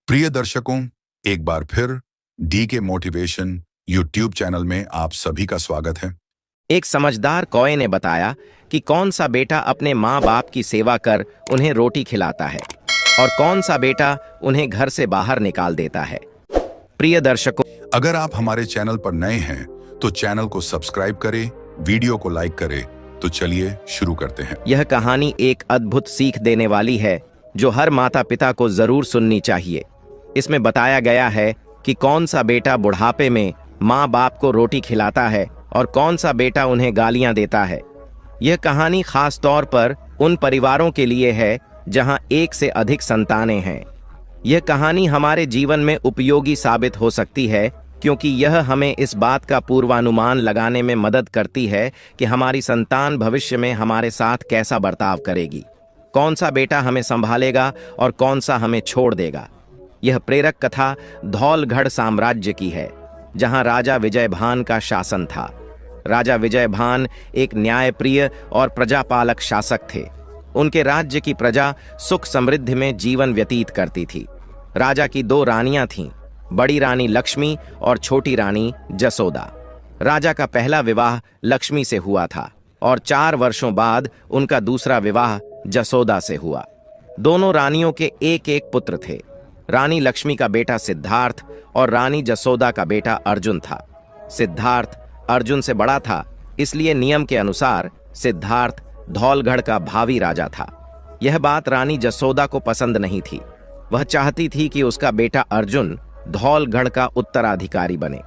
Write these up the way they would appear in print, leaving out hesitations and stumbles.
प्रिय दर्शकों, एक बार फिर डी के मोटिवेशन यूट्यूब चैनल में आप सभी का स्वागत है। एक समझदार कौए ने बताया कि कौन सा बेटा अपने माँ बाप की सेवा कर उन्हें रोटी खिलाता है और कौन सा बेटा उन्हें घर से बाहर निकाल देता है। प्रिय दर्शकों, अगर आप हमारे चैनल पर नए हैं तो चैनल को सब्सक्राइब करें, वीडियो को लाइक करें। तो चलिए शुरू करते हैं। यह कहानी एक अद्भुत सीख देने वाली है जो हर माता पिता को जरूर सुननी चाहिए। इसमें बताया गया है कि कौन सा बेटा बुढ़ापे में माँ बाप को रोटी खिलाता है और कौन सा बेटा उन्हें गालियां देता है। यह कहानी खास तौर पर उन परिवारों के लिए है जहां एक से अधिक संतानें हैं। यह कहानी हमारे जीवन में उपयोगी साबित हो सकती है क्योंकि यह हमें इस बात का पूर्वानुमान लगाने में मदद करती है कि हमारी संतान भविष्य में हमारे साथ कैसा बर्ताव करेगी, कौन सा बेटा हमें संभालेगा और कौन सा हमें छोड़ देगा। यह प्रेरक कथा धौलगढ़ साम्राज्य की है जहां राजा विजयभान का शासन था। राजा विजयभान एक न्यायप्रिय और प्रजापालक शासक थे। उनके राज्य की प्रजा सुख समृद्धि में जीवन व्यतीत करती थी। राजा की दो रानियां थीं, बड़ी रानी लक्ष्मी और छोटी रानी जसोदा। राजा का पहला विवाह लक्ष्मी से हुआ था और 4 वर्षों बाद उनका दूसरा विवाह जसोदा से हुआ। दोनों रानियों के एक एक पुत्र थे। रानी लक्ष्मी का बेटा सिद्धार्थ और रानी जसोदा का बेटा अर्जुन था। सिद्धार्थ अर्जुन से बड़ा था, इसलिए नियम के अनुसार सिद्धार्थ धौलगढ़ का भावी राजा था। यह बात रानी जसोदा को पसंद नहीं थी। वह चाहती थी कि उसका बेटा अर्जुन धौलगढ़ का उत्तराधिकारी बने।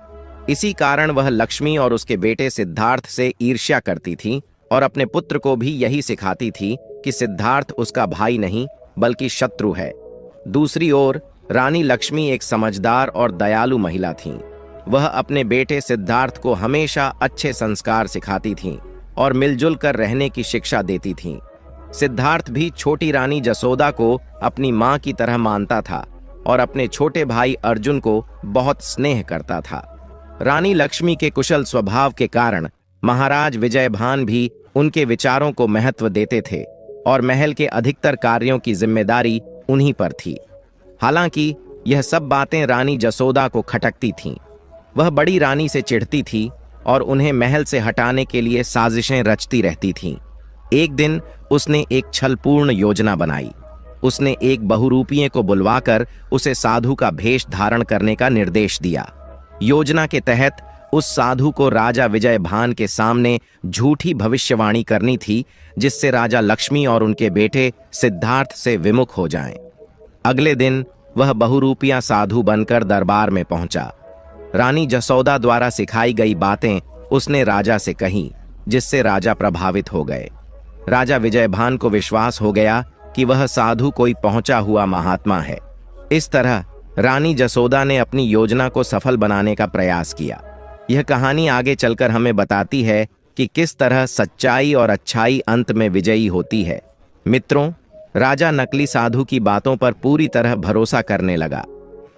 इसी कारण वह लक्ष्मी और उसके बेटे सिद्धार्थ से ईर्ष्या करती थी और अपने पुत्र को भी यही सिखाती थी कि सिद्धार्थ उसका भाई नहीं बल्कि शत्रु है। दूसरी ओर रानी लक्ष्मी एक समझदार और दयालु महिला थीं। वह अपने बेटे सिद्धार्थ को हमेशा अच्छे संस्कार सिखाती थीं और मिलजुल कर रहने की शिक्षा देती थीं। सिद्धार्थ भी छोटी रानी जसोदा को अपनी मां की तरह मानता था और अपने छोटे भाई अर्जुन को बहुत स्नेह करता था। रानी लक्ष्मी के कुशल स्वभाव के कारण महाराज विजयभान भी उनके विचारों को महत्व देते थे और महल के अधिकतर कार्यों की जिम्मेदारी उन्हीं पर थी। हालांकि यह सब बातें रानी जसोदा को खटकती थीं। वह बड़ी रानी से चिढ़ती थी और उन्हें महल से हटाने के लिए साजिशें रचती रहती थीं। एक दिन उसने एक छलपूर्ण योजना बनाई। उसने एक बहुरूपिये को बुलवाकर उसे साधु का भेष धारण करने का निर्देश दिया। योजना के तहत उस साधु को राजा विजयभान के सामने झूठी भविष्यवाणी करनी थी जिससे राजा लक्ष्मी और उनके बेटे सिद्धार्थ से विमुख हो जाएं। अगले दिन वह बहुरूपिया साधु बनकर दरबार में पहुंचा। रानी जसोदा द्वारा सिखाई गई बातें उसने राजा से कहीं, जिससे राजा प्रभावित हो गए। राजा विजयभान को विश्वास हो गया कि वह साधु कोई पहुंचा हुआ महात्मा है। इस तरह रानी जसोदा ने अपनी योजना को सफल बनाने का प्रयास किया। यह कहानी आगे चलकर हमें बताती है कि किस तरह सच्चाई और अच्छाई अंत में विजयी होती है। मित्रों, राजा नकली साधु की बातों पर पूरी तरह भरोसा करने लगा।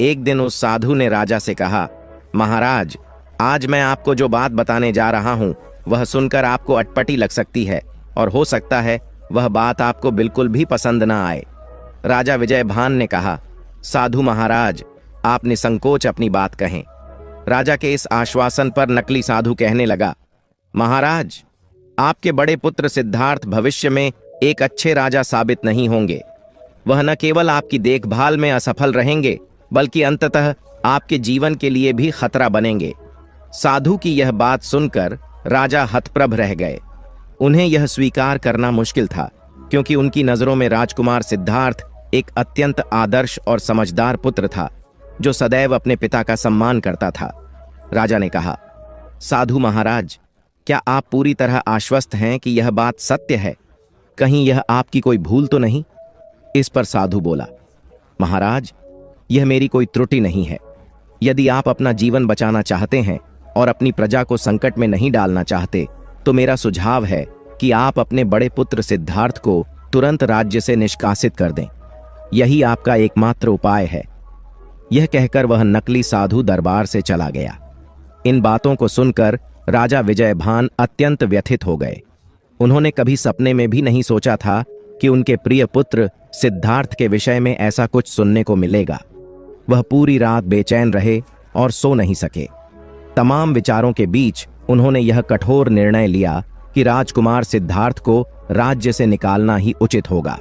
एक दिन उस साधु ने राजा से कहा, महाराज, आज मैं आपको जो बात बताने जा रहा हूं वह सुनकर आपको अटपटी लग सकती है और हो सकता है वह बात आपको बिल्कुल भी पसंद ना आए। राजा विजयभान ने कहा, साधु महाराज, आप निसंकोच अपनी बात कहें। राजा के इस आश्वासन पर नकली साधु कहने लगा, महाराज, आपके बड़े पुत्र सिद्धार्थ भविष्य में एक अच्छे राजा साबित नहीं होंगे। वह न केवल आपकी देखभाल में असफल रहेंगे बल्कि अंततः आपके जीवन के लिए भी खतरा बनेंगे। साधु की यह बात सुनकर राजा हतप्रभ रह गए। उन्हें यह स्वीकार करना मुश्किल था क्योंकि उनकी नजरों में राजकुमार सिद्धार्थ एक अत्यंत आदर्श और समझदार पुत्र था जो सदैव अपने पिता का सम्मान करता था। राजा ने कहा, साधु महाराज, क्या आप पूरी तरह आश्वस्त हैं कि यह बात सत्य है? कहीं यह आपकी कोई भूल तो नहीं? इस पर साधु बोला, महाराज, यह मेरी कोई त्रुटि नहीं है। यदि आप अपना जीवन बचाना चाहते हैं और अपनी प्रजा को संकट में नहीं डालना चाहते तो मेरा सुझाव है कि आप अपने बड़े पुत्र सिद्धार्थ को तुरंत राज्य से निष्कासित कर दें। यही आपका एकमात्र उपाय है। यह कहकर वह नकली साधु दरबार से चला गया। इन बातों को सुनकर राजा विजयभान अत्यंत व्यथित हो गए। उन्होंने कभी सपने में भी नहीं सोचा था कि उनके प्रिय पुत्र सिद्धार्थ के विषय में ऐसा कुछ सुनने को मिलेगा। वह पूरी रात बेचैन रहे और सो नहीं सके। तमाम विचारों के बीच उन्होंने यह कठोर निर्णय लिया कि राजकुमार सिद्धार्थ को राज्य से निकालना ही उचित होगा।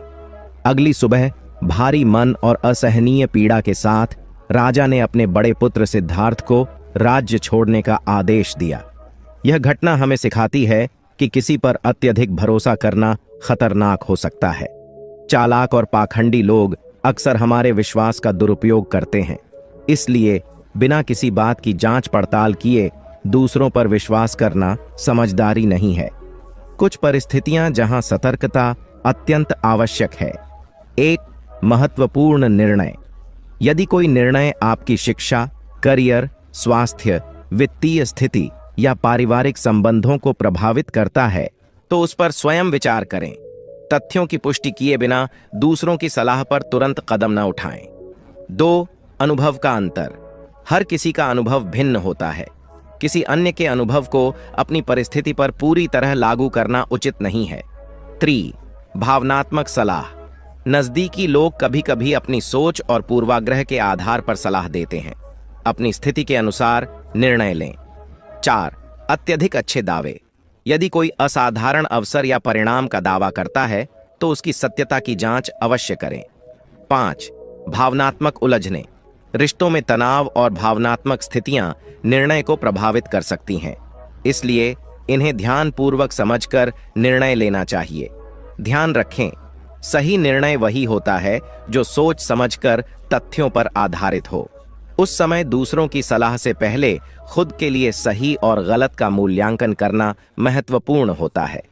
अगली सुबह भारी मन और असहनीय पीड़ा के साथ राजा ने अपने बड़े पुत्र सिद्धार्थ को राज्य छोड़ने का आदेश दिया। यह घटना हमें सिखाती है कि किसी पर अत्यधिक भरोसा करना खतरनाक हो सकता है। चालाक और पाखंडी लोग अक्सर हमारे विश्वास का दुरुपयोग करते हैं, इसलिए बिना किसी बात की जांच पड़ताल किए दूसरों पर विश्वास करना समझदारी नहीं है। कुछ परिस्थितियां जहां सतर्कता अत्यंत आवश्यक है। एक महत्वपूर्ण निर्णय। यदि कोई निर्णय आपकी शिक्षा, करियर, स्वास्थ्य, वित्तीय स्थिति या पारिवारिक संबंधों को प्रभावित करता है तो उस पर स्वयं विचार करें। तथ्यों की पुष्टि किए बिना दूसरों की सलाह पर तुरंत कदम न उठाएं। 2. अनुभव का अंतर। हर किसी का अनुभव भिन्न होता है। किसी अन्य के अनुभव को अपनी परिस्थिति पर पूरी तरह लागू करना उचित नहीं है। 3. भावनात्मक सलाह। नजदीकी लोग कभी-कभी अपनी सोच और पूर्वाग्रह के आधार पर सलाह देते हैं। अपनी स्थिति के अनुसार निर्णय लें। 4. अत्यधिक अच्छे दावे। यदि कोई असाधारण अवसर या परिणाम का दावा करता है तो उसकी सत्यता की जांच अवश्य करें। 5. भावनात्मक उलझने। रिश्तों में तनाव और भावनात्मक स्थितियां निर्णय को प्रभावित कर सकती हैं, इसलिए इन्हें ध्यानपूर्वक समझकर निर्णय लेना चाहिए। ध्यान रखें, सही निर्णय वही होता है जो सोच समझकर तथ्यों पर आधारित हो। उस समय दूसरों की सलाह से पहले खुद के लिए सही और गलत का मूल्यांकन करना महत्वपूर्ण होता है।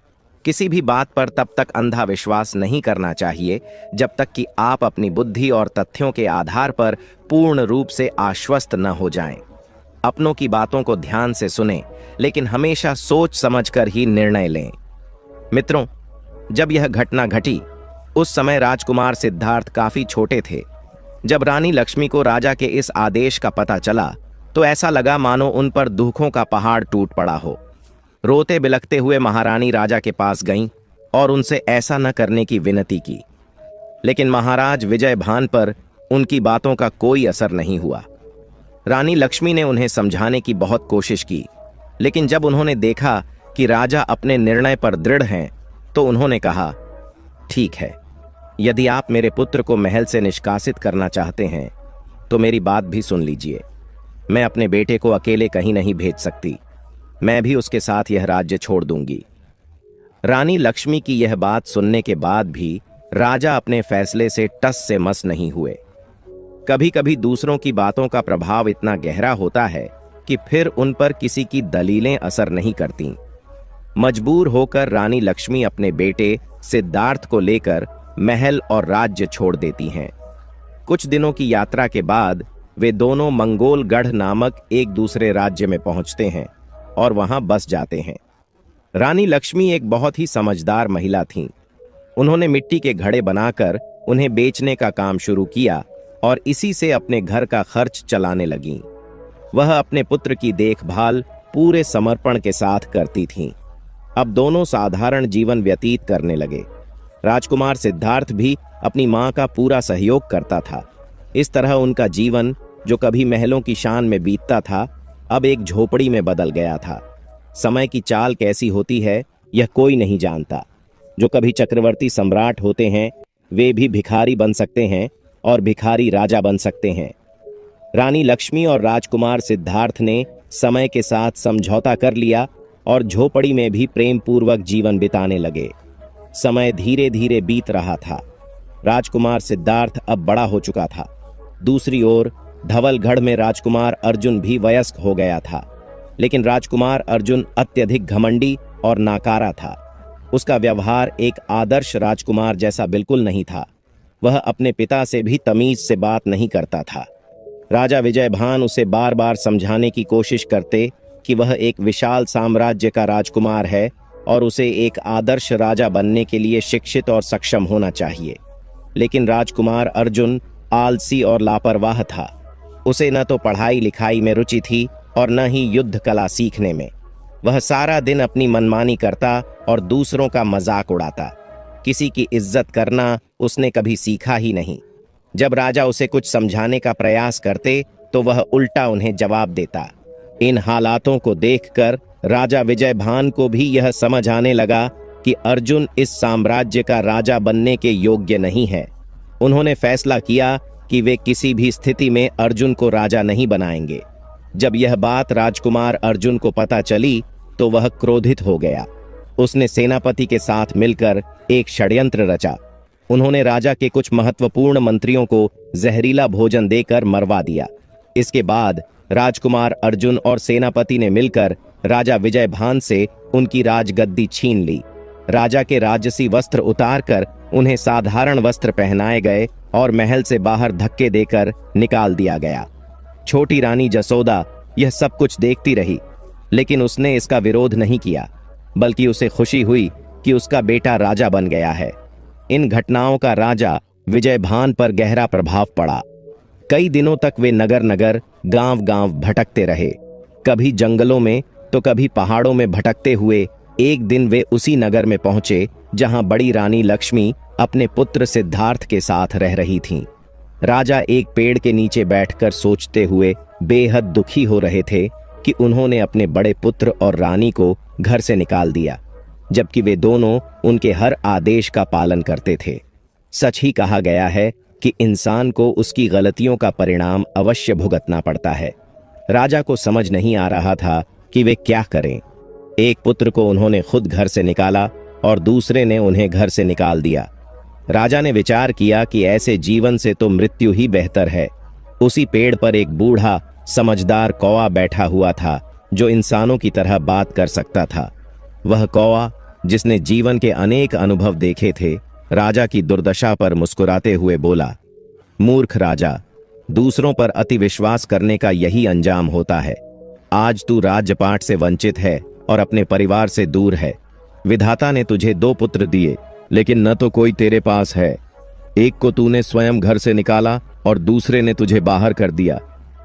किसी भी बात पर तब तक अंधा विश्वास नहीं करना चाहिए जब तक कि आप अपनी बुद्धि और तथ्यों के आधार पर पूर्ण रूप से आश्वस्त न हो जाएं। अपनों की बातों को ध्यान से सुनें, लेकिन हमेशा सोच समझकर ही निर्णय लें। मित्रों, जब यह घटना घटी उस समय राजकुमार सिद्धार्थ काफी छोटे थे। जब रानी लक्ष्मी को राजा के इस आदेश का पता चला तो ऐसा लगा मानो उन पर दुखों का पहाड़ टूट पड़ा हो। रोते बिलखते हुए महारानी राजा के पास गईं और उनसे ऐसा न करने की विनती की, लेकिन महाराज विजयभान पर उनकी बातों का कोई असर नहीं हुआ। रानी लक्ष्मी ने उन्हें समझाने की बहुत कोशिश की, लेकिन जब उन्होंने देखा कि राजा अपने निर्णय पर दृढ़ हैं तो उन्होंने कहा, ठीक है, यदि आप मेरे पुत्र को महल से निष्कासित करना चाहते हैं तो मेरी बात भी सुन लीजिए। मैं अपने बेटे को अकेले कहीं नहीं भेज सकती। मैं भी उसके साथ यह राज्य छोड़ दूंगी। रानी लक्ष्मी की यह बात सुनने के बाद भी राजा अपने फैसले से टस से मस नहीं हुए। कभी कभी दूसरों की बातों का प्रभाव इतना गहरा होता है कि फिर उन पर किसी की दलीलें असर नहीं करती। मजबूर होकर रानी लक्ष्मी अपने बेटे सिद्धार्थ को लेकर महल और राज्य छोड़ देती हैं। कुछ दिनों की यात्रा के बाद वे दोनों मंगोलगढ़ नामक एक दूसरे राज्य में पहुंचते हैं और वहां बस जाते हैं। रानी लक्ष्मी एक बहुत ही समझदार महिला थीं। उन्होंने मिट्टी के घड़े बनाकर उन्हें बेचने का काम शुरू किया और इसी से अपने घर का खर्च चलाने लगीं। वह अपने पुत्र की देखभाल पूरे समर्पण के साथ करती थीं। अब दोनों साधारण जीवन व्यतीत करने लगे। राजकुमार सिद्धार्थ भी अपनी मां का पूरा सहयोग करता था। इस तरह उनका जीवन, जो कभी महलों की शान में बीतता था, अब एक झोपड़ी में बदल गया था। समय की चाल कैसी होती है यह कोई नहीं जानता। जो कभी चक्रवर्ती सम्राट होते हैं वे भी भिखारी बन सकते हैं और भिखारी राजा बन सकते हैं। रानी लक्ष्मी और राजकुमार सिद्धार्थ ने समय के साथ समझौता कर लिया और झोपड़ी में भी प्रेम पूर्वक जीवन बिताने लगे। समय धीरे धीरे बीत रहा था। राजकुमार सिद्धार्थ अब बड़ा हो चुका था। दूसरी ओर धवलगढ़ में राजकुमार अर्जुन भी वयस्क हो गया था, लेकिन राजकुमार अर्जुन अत्यधिक घमंडी और नाकारा था। उसका व्यवहार एक आदर्श राजकुमार जैसा बिल्कुल नहीं था। वह अपने पिता से भी तमीज से बात नहीं करता था। राजा विजयभान उसे बार बार समझाने की कोशिश करते कि वह एक विशाल साम्राज्य का राजकुमार है और उसे एक आदर्श राजा बनने के लिए शिक्षित और सक्षम होना चाहिए, लेकिन राजकुमार अर्जुन आलसी और लापरवाह था। उसे न तो पढ़ाई लिखाई में रुचि थी और न ही युद्ध कला सीखने में। वह सारा दिन अपनी मनमानी करता और दूसरों का मजाक उड़ाता। किसी की इज्जत करना उसने कभी सीखा ही नहीं। जब राजा उसे कुछ समझाने का प्रयास करते तो वह उल्टा उन्हें जवाब देता। इन हालातों को देखकर राजा विजयभान को भी यह समझ आने लगा कि अर्जुन इस साम्राज्य का राजा बनने के योग्य नहीं है। उन्होंने फैसला किया कि वे किसी भी स्थिति में अर्जुन को राजा नहीं बनाएंगे। जब यह बात राजकुमार अर्जुन को पता चली तो वह क्रोधित हो गया। उसने सेनापति के साथ मिलकर एक षड्यंत्र रचा। उन्होंने राजा के कुछ महत्वपूर्ण मंत्रियों को जहरीला भोजन देकर मरवा दिया। इसके बाद राजकुमार अर्जुन और सेनापति ने मिलकर राजा विजयभान से उनकी राजगद्दी छीन ली। राजा के राजसी वस्त्र उतारकर उन्हें साधारण वस्त्र पहनाए गए और महल से बाहर धक्के देकर निकाल दिया गया। छोटी रानी जसोदा यह सब कुछ देखती रही, लेकिन उसने इसका विरोध नहीं किया, बल्कि उसे खुशी हुई कि उसका बेटा राजा बन गया है। इन घटनाओं का राजा विजयभान पर गहरा प्रभाव पड़ा। कई दिनों तक वे नगर नगर, गांव गांव भटकते रहे, कभी जंगलों में तो कभी पहाड़ों में भटकते हुए एक दिन वे उसी नगर में पहुंचे जहां बड़ी रानी लक्ष्मी अपने पुत्र सिद्धार्थ के साथ रह रही थीं। राजा एक पेड़ के नीचे बैठकर सोचते हुए बेहद दुखी हो रहे थे कि उन्होंने अपने बड़े पुत्र और रानी को घर से निकाल दिया, जबकि वे दोनों उनके हर आदेश का पालन करते थे। सच ही कहा गया है कि इंसान को उसकी गलतियों का परिणाम अवश्य भुगतना पड़ता है। राजा को समझ नहीं आ रहा था कि वे क्या करें। एक पुत्र को उन्होंने खुद घर से निकाला और दूसरे ने उन्हें घर से निकाल दिया। राजा ने विचार किया कि ऐसे जीवन से तो मृत्यु ही बेहतर है। उसी पेड़ पर एक बूढ़ा समझदार कौवा बैठा हुआ था जो इंसानों की तरह बात कर सकता था। वह कौवा, जिसने जीवन के अनेक अनुभव देखे थे, राजा की दुर्दशा पर मुस्कुराते हुए बोला, मूर्ख राजा, दूसरों पर अति विश्वास करने का यही अंजाम होता है। आज तू राज्यपाट से वंचित है और अपने परिवार से दूर है। विधाता ने तुझे 2 पुत्र दिए, लेकिन न तो कोई तेरे पास है। एक को तूने स्वयं घर से निकाला और दूसरे ने तुझे बाहर कर दिया।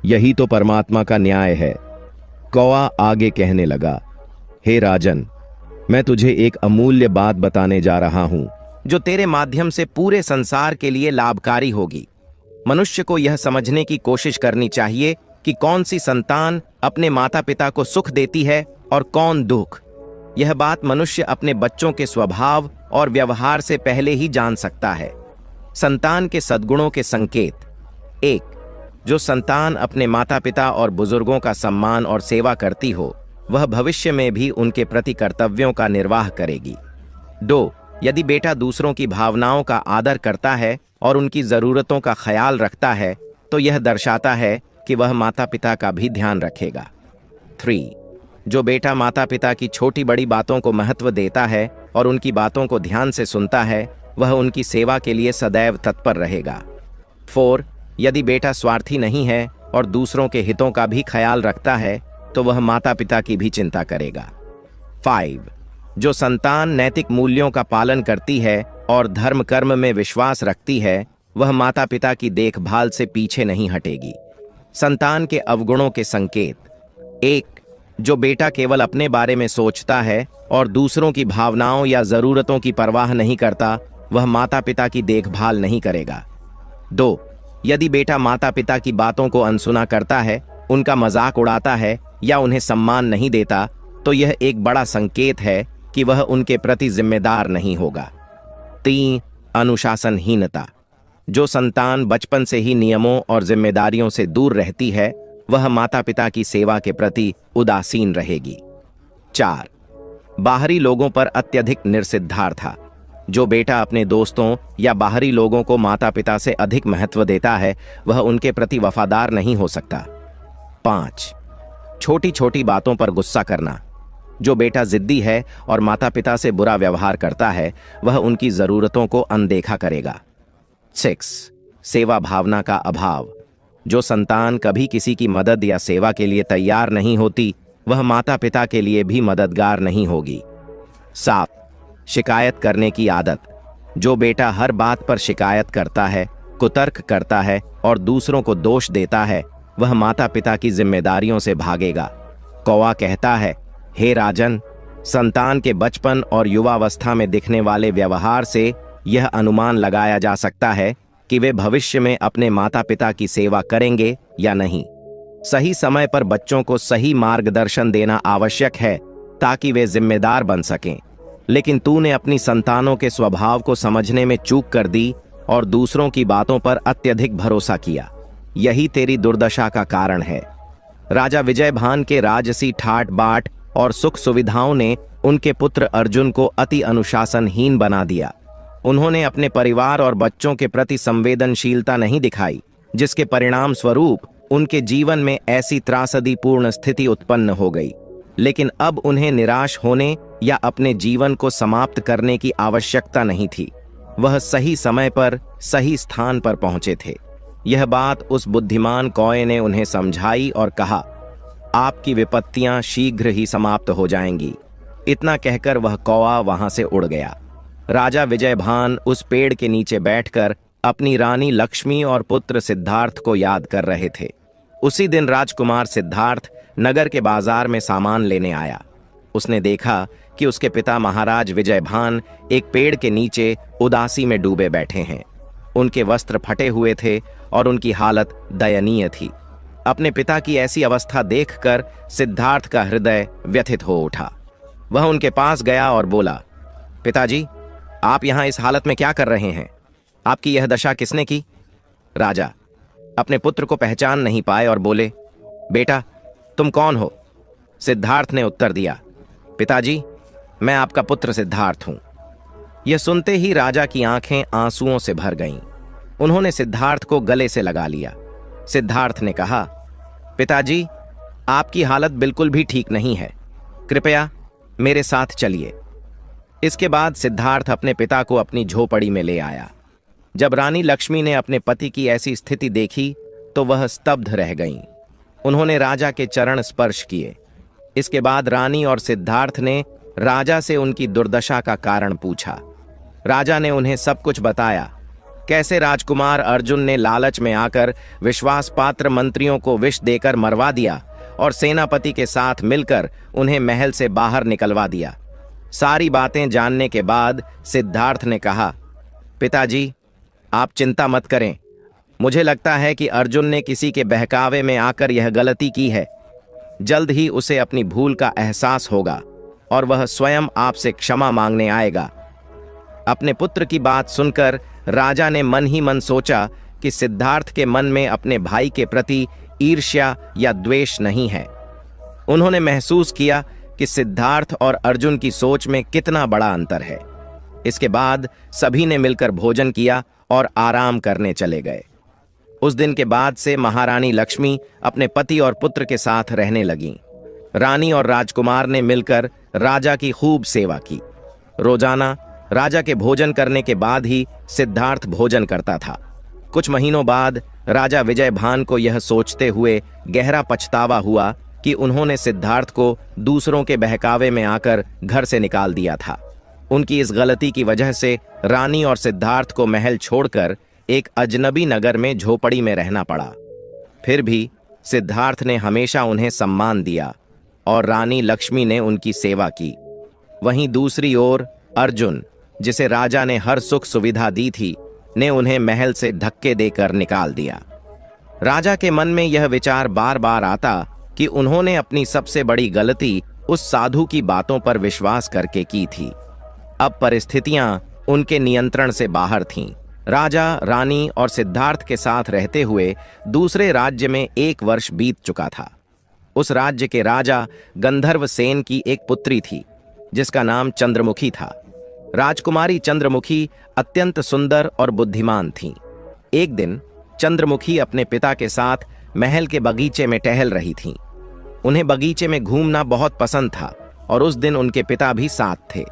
यही तो परमात्मा का न्याय है। कौवा आगे कहने लगा, हे राजन, मैं तुझे एक अमूल्य बात बताने जा रहा हूं, जो तेरे माध्यम से पूरे संसार के लिए लाभकारी होगी। मनुष्य को यह समझने की कोशिश करनी चाहिए कि कौन सी संतान अपने माता पिता को सुख देती है और कौन दुख। यह बात मनुष्य अपने बच्चों के स्वभाव और व्यवहार से पहले ही जान सकता है। संतान के सद्गुणों के संकेत: 1. जो संतान अपने माता पिता और बुजुर्गों का सम्मान और सेवा करती हो, वह भविष्य में भी उनके प्रति कर्तव्यों का निर्वाह करेगी। 2. यदि बेटा दूसरों की भावनाओं का आदर करता है और उनकी जरूरतों का ख्याल रखता है, तो यह दर्शाता है कि वह माता पिता का भी ध्यान रखेगा। 3. जो बेटा माता पिता की छोटी बड़ी बातों को महत्व देता है और उनकी बातों को ध्यान से सुनता है, वह उनकी सेवा के लिए सदैव तत्पर रहेगा। 4. यदि बेटा स्वार्थी नहीं है और दूसरों के हितों का भी ख्याल रखता है, तो वह माता पिता की भी चिंता करेगा। 5. जो संतान नैतिक मूल्यों का पालन करती है और धर्म कर्म में विश्वास रखती है, वह माता पिता की देखभाल से पीछे नहीं हटेगी। संतान के अवगुणों के संकेत: 1. जो बेटा केवल अपने बारे में सोचता है और दूसरों की भावनाओं या जरूरतों की परवाह नहीं करता, वह माता पिता की देखभाल नहीं करेगा। 2. यदि बेटा माता पिता की बातों को अनसुना करता है, उनका मजाक उड़ाता है या उन्हें सम्मान नहीं देता, तो यह एक बड़ा संकेत है कि वह उनके प्रति जिम्मेदार नहीं होगा। 3. अनुशासनहीनता: जो संतान बचपन से ही नियमों और जिम्मेदारियों से दूर रहती है, वह माता पिता की सेवा के प्रति उदासीन रहेगी। 4. बाहरी लोगों पर अत्यधिक निर्सिद्धार्था: जो बेटा अपने दोस्तों या बाहरी लोगों को माता पिता से अधिक महत्व देता है, वह उनके प्रति वफादार नहीं हो सकता। 5. छोटी छोटी बातों पर गुस्सा करना: जो बेटा जिद्दी है और माता पिता से बुरा व्यवहार करता है, वह उनकी जरूरतों को अनदेखा करेगा। 6. सेवा भावना का अभाव: जो संतान कभी किसी की मदद या सेवा के लिए तैयार नहीं होती, वह माता पिता के लिए भी मददगार नहीं होगी। 7. शिकायत करने की आदत: जो बेटा हर बात पर शिकायत करता है, कुतर्क करता है और दूसरों को दोष देता है, वह माता पिता की जिम्मेदारियों से भागेगा। कौवा कहता है, हे राजन, संतान के बचपन और युवावस्था में दिखने वाले व्यवहार से यह अनुमान लगाया जा सकता है कि वे भविष्य में अपने माता पिता की सेवा करेंगे या नहीं। सही समय पर बच्चों को सही मार्गदर्शन देना आवश्यक है ताकि वे जिम्मेदार बन सकें। लेकिन तूने अपनी संतानों के स्वभाव को समझने में चूक कर दी और दूसरों की बातों पर अत्यधिक भरोसा किया। यही तेरी दुर्दशा का कारण है। राजा विजयभान के राजसी ठाट बाट और सुख सुविधाओं ने उनके पुत्र अर्जुन को अति अनुशासनहीन बना दिया। उन्होंने अपने परिवार और बच्चों के प्रति संवेदनशीलता नहीं दिखाई, जिसके परिणाम स्वरूप उनके जीवन में ऐसी त्रासदीपूर्ण स्थिति उत्पन्न हो गई। लेकिन अब उन्हें निराश होने या अपने जीवन को समाप्त करने की आवश्यकता नहीं थी। वह सही समय पर सही स्थान पर पहुंचे थे। यह बात उस बुद्धिमान कौए ने उन्हें समझाई और कहा, आपकी विपत्तियां शीघ्र ही समाप्त हो जाएंगी। इतना कहकर वह कौआ वहां से उड़ गया। राजा विजयभान उस पेड़ के नीचे बैठकर अपनी रानी लक्ष्मी और पुत्र सिद्धार्थ को याद कर रहे थे। उसी दिन राजकुमार सिद्धार्थ नगर के बाजार में सामान लेने आया। उसने देखा कि उसके पिता महाराज विजयभान एक पेड़ के नीचे उदासी में डूबे बैठे हैं। उनके वस्त्र फटे हुए थे और उनकी हालत दयनीय थी। अपने पिता की ऐसी अवस्था देखकर सिद्धार्थ का हृदय व्यथित हो उठा। वह उनके पास गया और बोला, पिताजी, आप यहां इस हालत में क्या कर रहे हैं? आपकी यह दशा किसने की? राजा अपने पुत्र को पहचान नहीं पाए और बोले, बेटा, तुम कौन हो? सिद्धार्थ ने उत्तर दिया, पिताजी, मैं आपका पुत्र सिद्धार्थ हूं। यह सुनते ही राजा की आंखें आंसुओं से भर गईं। उन्होंने सिद्धार्थ को गले से लगा लिया। सिद्धार्थ ने कहा, पिताजी, आपकी हालत बिल्कुल भी ठीक नहीं है। कृपया मेरे साथ चलिए। इसके बाद सिद्धार्थ अपने पिता को अपनी झोपड़ी में ले आया। जब रानी लक्ष्मी ने अपने पति की ऐसी स्थिति देखी तो वह स्तब्ध रह गईं। उन्होंने राजा के चरण स्पर्श किए। इसके बाद रानी और सिद्धार्थ ने राजा से उनकी दुर्दशा का कारण पूछा। राजा ने उन्हें सब कुछ बताया, कैसे राजकुमार अर्जुन ने लालच में आकर विश्वास पात्र मंत्रियों को विष देकर मरवा दिया और सेनापति के साथ मिलकर उन्हें महल से बाहर निकलवा दिया। सारी बातें जानने के बाद सिद्धार्थ ने कहा, पिताजी, आप चिंता मत करें। मुझे लगता है कि अर्जुन ने किसी के बहकावे में आकर यह गलती की है। जल्द ही उसे अपनी भूल का एहसास होगा और वह स्वयं आपसे क्षमा मांगने आएगा। अपने पुत्र की बात सुनकर राजा ने मन ही मन सोचा कि सिद्धार्थ के मन में अपने भाई के प्रति ईर्ष्या या द्वेष नहीं है। उन्होंने महसूस किया कि सिद्धार्थ और अर्जुन की सोच में कितना बड़ा अंतर है। इसके बाद सभी ने मिलकर भोजन किया और आराम करने चले गए। उस दिन के बाद से महारानी लक्ष्मी अपने पति और पुत्र के साथ रहने लगीं। रानी और राजकुमार ने मिलकर राजा की खूब सेवा की। रोजाना राजा के भोजन करने के बाद ही सिद्धार्थ भोजन करता था। कुछ महीनों बाद राजा विजयभान को यह सोचते हुए गहरा पछतावा हुआ कि उन्होंने सिद्धार्थ को दूसरों के बहकावे में आकर घर से निकाल दिया था। उनकी इस गलती की वजह से रानी और सिद्धार्थ को महल छोड़कर एक अजनबी नगर में झोपड़ी में रहना पड़ा। फिर भी सिद्धार्थ ने हमेशा उन्हें सम्मान दिया और रानी लक्ष्मी ने उनकी सेवा की। वहीं दूसरी ओर अर्जुन, जिसे राजा ने हर सुख सुविधा दी थी, ने उन्हें महल से धक्के देकर निकाल दिया। राजा के मन में यह विचार बार बार आता कि उन्होंने अपनी सबसे बड़ी गलती उस साधु की बातों पर विश्वास करके की थी। अब परिस्थितियां उनके नियंत्रण से बाहर थीं। राजा, रानी और सिद्धार्थ के साथ रहते हुए दूसरे राज्य में 1 वर्ष बीत चुका था। उस राज्य के राजा गंधर्व सेन की एक पुत्री थी जिसका नाम चंद्रमुखी था। राजकुमारी चंद्रमुखी अत्यंत सुंदर और बुद्धिमान थीं। एक दिन चंद्रमुखी अपने पिता के साथ महल के बगीचे में टहल रही थीं। उन्हें बगीचे में घूमना बहुत पसंद था और उस दिन उनके पिता भी साथ थे।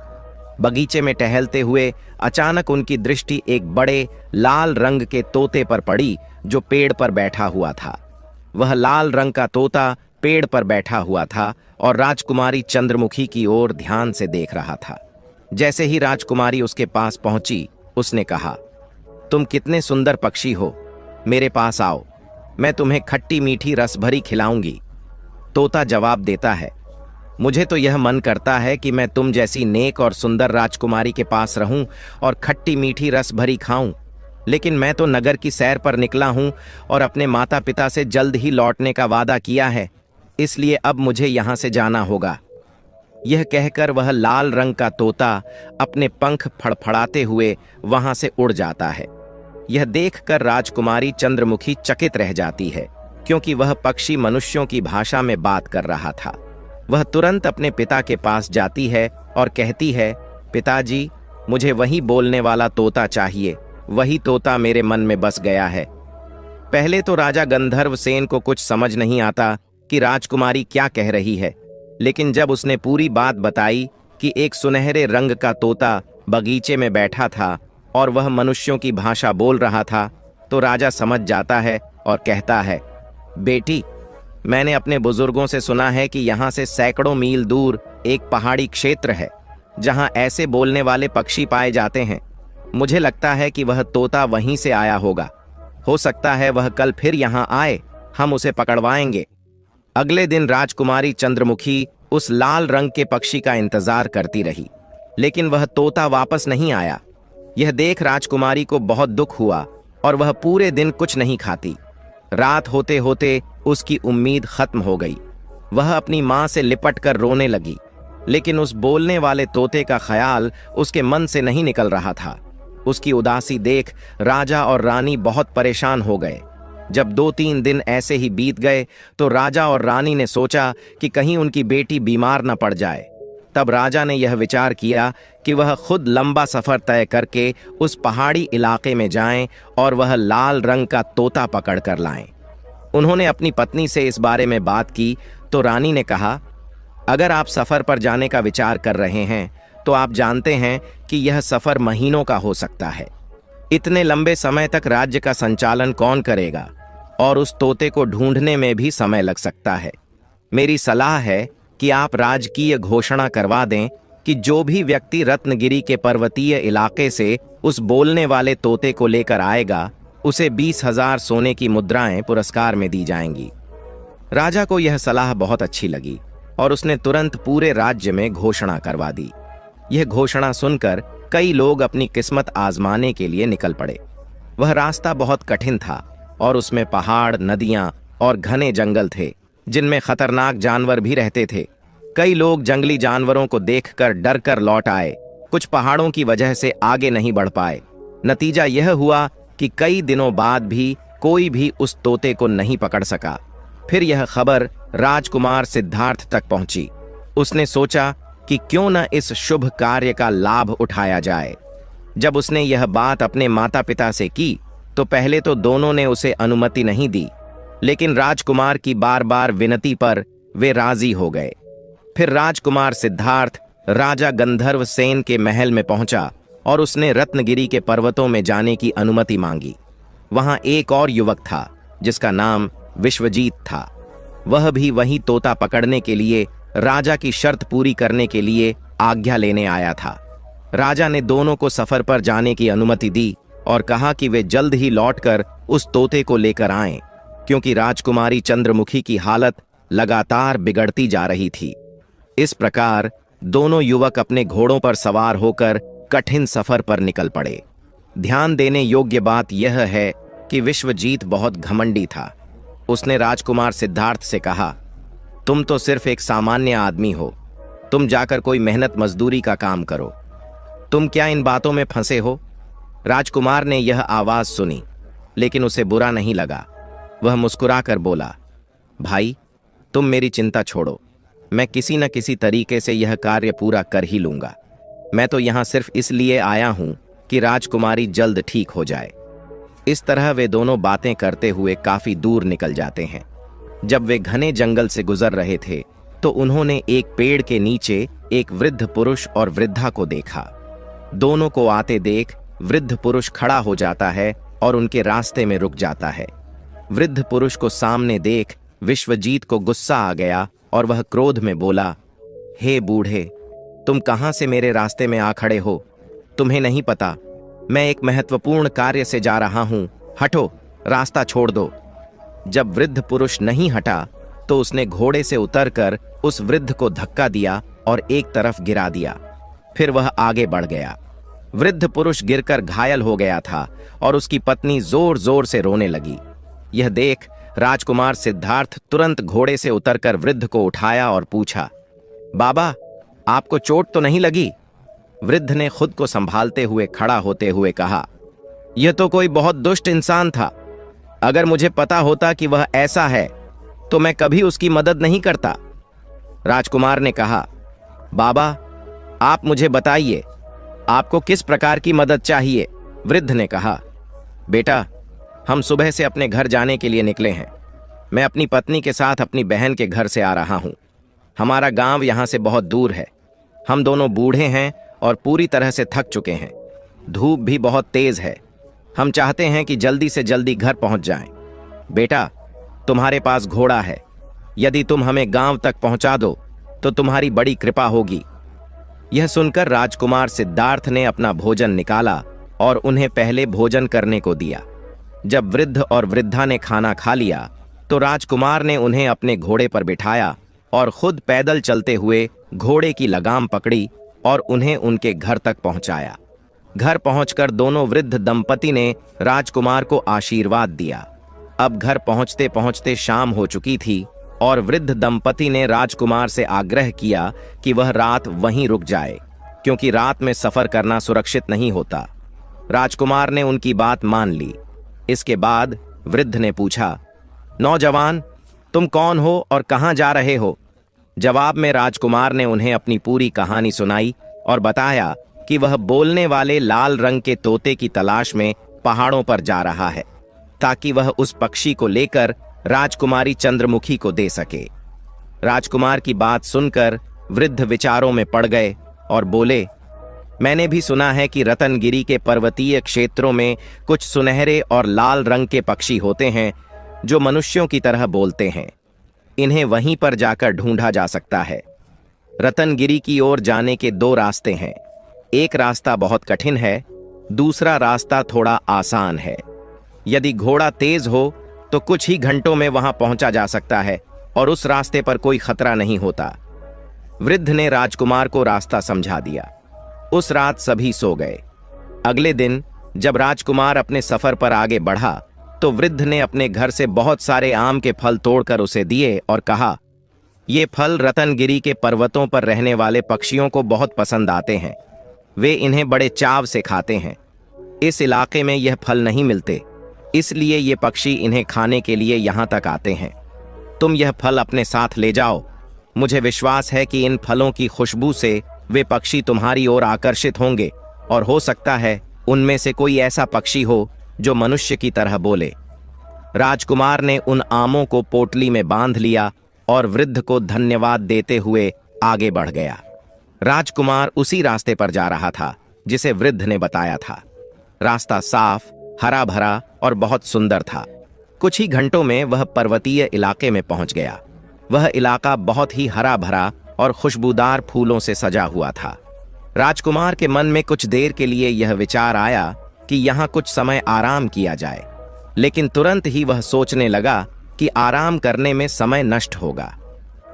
बगीचे में टहलते हुए अचानक उनकी दृष्टि एक बड़े लाल रंग के तोते पर पड़ी जो पेड़ पर बैठा हुआ था। वह लाल रंग का तोता पेड़ पर बैठा हुआ था और राजकुमारी चंद्रमुखी की ओर ध्यान से देख रहा था। जैसे ही राजकुमारी उसके पास पहुंची, उसने कहा, तुम कितने सुंदर पक्षी हो, मेरे पास आओ, मैं तुम्हें खट्टी मीठी रस भरी खिलाऊंगी। तोता जवाब देता है, मुझे तो यह मन करता है कि मैं तुम जैसी नेक और सुंदर राजकुमारी के पास रहूं और खट्टी मीठी रस भरी खाऊं। लेकिन मैं तो नगर की सैर पर निकला हूं और अपने माता पिता से जल्द ही लौटने का वादा किया है, इसलिए अब मुझे यहां से जाना होगा। यह कहकर वह लाल रंग का तोता अपने पंख फड़फड़ाते हुए वहां से उड़ जाता है। यह देखकर राजकुमारी चंद्रमुखी चकित रह जाती है, क्योंकि वह पक्षी मनुष्यों की भाषा में बात कर रहा था। वह तुरंत अपने पिता के पास जाती है और कहती है, पिताजी, मुझे वही बोलने वाला तोता चाहिए, वही तोता मेरे मन में बस गया है। पहले तो राजा गंधर्व सेन को कुछ समझ नहीं आता कि राजकुमारी क्या कह रही है, लेकिन जब उसने पूरी बात बताई कि एक सुनहरे रंग का तोता बगीचे में बैठा था और वह मनुष्यों की भाषा बोल रहा था, तो राजा समझ जाता है और कहता है, बेटी, मैंने अपने बुजुर्गों से सुना है कि यहाँ से सैकड़ों मील दूर एक पहाड़ी क्षेत्र है जहाँ ऐसे बोलने वाले पक्षी पाए जाते हैं। मुझे लगता है कि वह तोता वहीं से आया होगा। हो सकता है वह कल फिर यहाँ आए, हम उसे पकड़वाएंगे। अगले दिन राजकुमारी चंद्रमुखी उस लाल रंग के पक्षी का इंतजार करती रही, लेकिन वह तोता वापस नहीं आया। यह देख राजकुमारी को बहुत दुख हुआ और वह पूरे दिन कुछ नहीं खाती। रात होते होते उसकी उम्मीद खत्म हो गई। वह अपनी मां से लिपट कर रोने लगी, लेकिन उस बोलने वाले तोते का ख्याल उसके मन से नहीं निकल रहा था। उसकी उदासी देख राजा और रानी बहुत परेशान हो गए। जब 2-3 दिन ऐसे ही बीत गए तो राजा और रानी ने सोचा कि कहीं उनकी बेटी बीमार न पड़ जाए। तब राजा ने यह विचार किया कि वह खुद लंबा सफर तय करके उस पहाड़ी इलाके में जाएं और वह लाल रंग का तोता पकड़ कर लाएं। उन्होंने अपनी पत्नी से इस बारे में बात की तो रानी ने कहा, अगर आप सफर पर जाने का विचार कर रहे हैं तो आप जानते हैं कि यह सफर महीनों का हो सकता है। इतने लंबे समय तक राज्य का संचालन कौन करेगा, और उस तोते को ढूंढने में भी समय लग सकता है। मेरी सलाह है कि आप राजकीय घोषणा करवा दें कि जो भी व्यक्ति रत्नगिरी के पर्वतीय इलाके से उस बोलने वाले तोते को लेकर आएगा, उसे 20,000 सोने की मुद्राएं पुरस्कार में दी जाएंगी। राजा को यह सलाह बहुत अच्छी लगी और उसने तुरंत पूरे राज्य में घोषणा करवा दी। यह घोषणा सुनकर कई लोग अपनी किस्मत आजमाने के लिए निकल पड़े। वह रास्ता बहुत कठिन था और उसमें पहाड़, नदियां और घने जंगल थे, जिनमें खतरनाक जानवर भी रहते थे। कई लोग जंगली जानवरों को देखकर डर कर लौट आए। कुछ पहाड़ों की वजह से आगे नहीं बढ़ पाए। नतीजा यह हुआ कि कई दिनों बाद भी कोई भी उस तोते को नहीं पकड़ सका। फिर यह खबर राजकुमार सिद्धार्थ तक पहुंची। उसने सोचा कि क्यों न इस शुभ कार्य का लाभ उठाया जाए। जब उसने यह बात अपने माता पिता से की तो पहले तो दोनों ने उसे अनुमति नहीं दी, लेकिन राजकुमार की बार बार विनती पर वे राजी हो गए। फिर राजकुमार सिद्धार्थ राजा गंधर्व सेन के महल में पहुंचा और उसने रत्नगिरी के पर्वतों में जाने की अनुमति मांगी। वहां एक और युवक था जिसका नाम विश्वजीत था। वह भी वही तोता पकड़ने के लिए राजा की शर्त पूरी करने के लिए आज्ञा लेने आया था। राजा ने दोनों को सफर पर जाने की अनुमति दी और कहा कि वे जल्द ही लौटकर उस तोते को लेकर आएं, क्योंकि राजकुमारी चंद्रमुखी की हालत लगातार बिगड़ती जा रही थी। इस प्रकार दोनों युवक अपने घोड़ों पर सवार होकर कठिन सफर पर निकल पड़े। ध्यान देने योग्य बात यह है कि विश्वजीत बहुत घमंडी था। उसने राजकुमार सिद्धार्थ से कहा, तुम तो सिर्फ एक सामान्य आदमी हो, तुम जाकर कोई मेहनत मजदूरी का काम करो। तुम क्या इन बातों में फंसे हो? राजकुमार ने यह आवाज सुनी, लेकिन उसे बुरा नहीं लगा। वह मुस्कुराकर बोला, भाई, तुम मेरी चिंता छोड़ो, मैं किसी न किसी तरीके से यह कार्य पूरा कर ही लूंगा। मैं तो यहां सिर्फ इसलिए आया हूं कि राजकुमारी जल्द ठीक हो जाए। इस तरह वे दोनों बातें करते हुए काफी दूर निकल जाते हैं। जब वे घने जंगल से गुजर रहे थे तो उन्होंने एक पेड़ के नीचे एक वृद्ध पुरुष और वृद्धा को देखा। दोनों को आते देख वृद्ध पुरुष खड़ा हो जाता है और उनके रास्ते में रुक जाता है। वृद्ध पुरुष को सामने देख विश्वजीत को गुस्सा आ गया और वह क्रोध में बोला, हे बूढ़े, तुम कहां से मेरे रास्ते में आ खड़े हो? तुम्हें नहीं पता मैं एक महत्वपूर्ण कार्य से जा रहा हूं, हटो, रास्ता छोड़ दो। जब वृद्ध पुरुष नहीं हटा तो उसने घोड़े से उतरकर उस वृद्ध को धक्का दिया और एक तरफ गिरा दिया। फिर वह आगे बढ़ गया। वृद्ध पुरुष गिरकर घायल हो गया था और उसकी पत्नी जोर जोर से रोने लगी। यह देख राजकुमार सिद्धार्थ तुरंत घोड़े से उतरकर वृद्ध को उठाया और पूछा, बाबा, आपको चोट तो नहीं लगी? वृद्ध ने खुद को संभालते हुए खड़ा होते हुए कहा, यह तो कोई बहुत दुष्ट इंसान था। अगर मुझे पता होता कि वह ऐसा है तो मैं कभी उसकी मदद नहीं करता। राजकुमार ने कहा, बाबा, आप मुझे बताइए, आपको किस प्रकार की मदद चाहिए? वृद्ध ने कहा, बेटा, हम सुबह से अपने घर जाने के लिए निकले हैं। मैं अपनी पत्नी के साथ अपनी बहन के घर से आ रहा हूं। हमारा गांव यहां से बहुत दूर है। हम दोनों बूढ़े हैं और पूरी तरह से थक चुके हैं। धूप भी बहुत तेज है। हम चाहते हैं कि जल्दी से जल्दी घर पहुंच जाएं। बेटा, तुम्हारे पास घोड़ा है। यदि तुम हमें गांव तक पहुंचा दो तो तुम्हारी बड़ी कृपा होगी। यह सुनकर राजकुमार सिद्धार्थ ने अपना भोजन निकाला और उन्हें पहले भोजन करने को दिया। जब वृद्ध और वृद्धा ने खाना खा लिया तो राजकुमार ने उन्हें अपने घोड़े पर बिठाया और खुद पैदल चलते हुए घोड़े की लगाम पकड़ी और उन्हें उनके घर तक पहुंचाया। घर पहुंचकर दोनों वृद्ध दंपति ने राजकुमार को आशीर्वाद दिया। अब घर पहुंचते पहुंचते शाम हो चुकी थी और वृद्ध दंपति ने राजकुमार से आग्रह किया कि वह रात वहीं रुक जाए, क्योंकि रात में सफर करना सुरक्षित नहीं होता। राजकुमार ने उनकी बात मान ली। इसके बाद वृद्ध ने पूछा, नौजवान, तुम कौन हो और कहां जा रहे हो? जवाब में राजकुमार ने उन्हें अपनी पूरी कहानी सुनाई और बताया कि वह बोलने वाले लाल रंग के तोते की तलाश में पहाड़ों पर जा रहा है, ताकि वह उस पक्षी को लेकर राजकुमारी चंद्रमुखी को दे सके। राजकुमार की बात सुनकर वृद्ध विचारों में पड़ गए और बोले, मैंने भी सुना है कि रतनगिरी के पर्वतीय क्षेत्रों में कुछ सुनहरे और लाल रंग के पक्षी होते हैं जो मनुष्यों की तरह बोलते हैं। इन्हें वहीं पर जाकर ढूंढा जा सकता है। रतनगिरी की ओर जाने के दो रास्ते हैं। एक रास्ता बहुत कठिन है, दूसरा रास्ता थोड़ा आसान है। यदि घोड़ा तेज हो तो कुछ ही घंटों में वहां पहुंचा जा सकता है और उस रास्ते पर कोई खतरा नहीं होता। वृद्ध ने राजकुमार को रास्ता समझा दिया। उस रात सभी सो गए। अगले दिन जब राजकुमार अपने सफर पर आगे बढ़ा तो वृद्ध ने अपने घर से बहुत सारे आम के फल तोड़कर उसे दिए और कहा, ये फल रतनगिरी के पर्वतों पर रहने वाले पक्षियों को बहुत पसंद आते हैं। वे इन्हें बड़े चाव से खाते हैं। इस इलाके में यह फल नहीं मिलते, इसलिए ये पक्षी इन्हें खाने के लिए यहाँ तक आते हैं। तुम यह फल अपने साथ ले जाओ। मुझे विश्वास है कि इन फलों की खुशबू से वे पक्षी तुम्हारी ओर आकर्षित होंगे और हो सकता है उनमें से कोई ऐसा पक्षी हो जो मनुष्य की तरह बोले। राजकुमार ने उन आमों को पोटली में बांध लिया और वृद्ध को धन्यवाद देते हुए आगे बढ़ गया। राजकुमार उसी रास्ते पर जा रहा था जिसे वृद्ध ने बताया था। रास्ता साफ, हरा भरा और बहुत सुंदर था। कुछ ही घंटों में वह पर्वतीय इलाके में पहुंच गया। वह इलाका बहुत ही हरा भरा और खुशबूदार फूलों से सजा हुआ था। राजकुमार के मन में कुछ देर के लिए यह विचार आया कि यहाँ कुछ समय आराम किया जाए, लेकिन तुरंत ही वह सोचने लगा कि आराम करने में समय नष्ट होगा।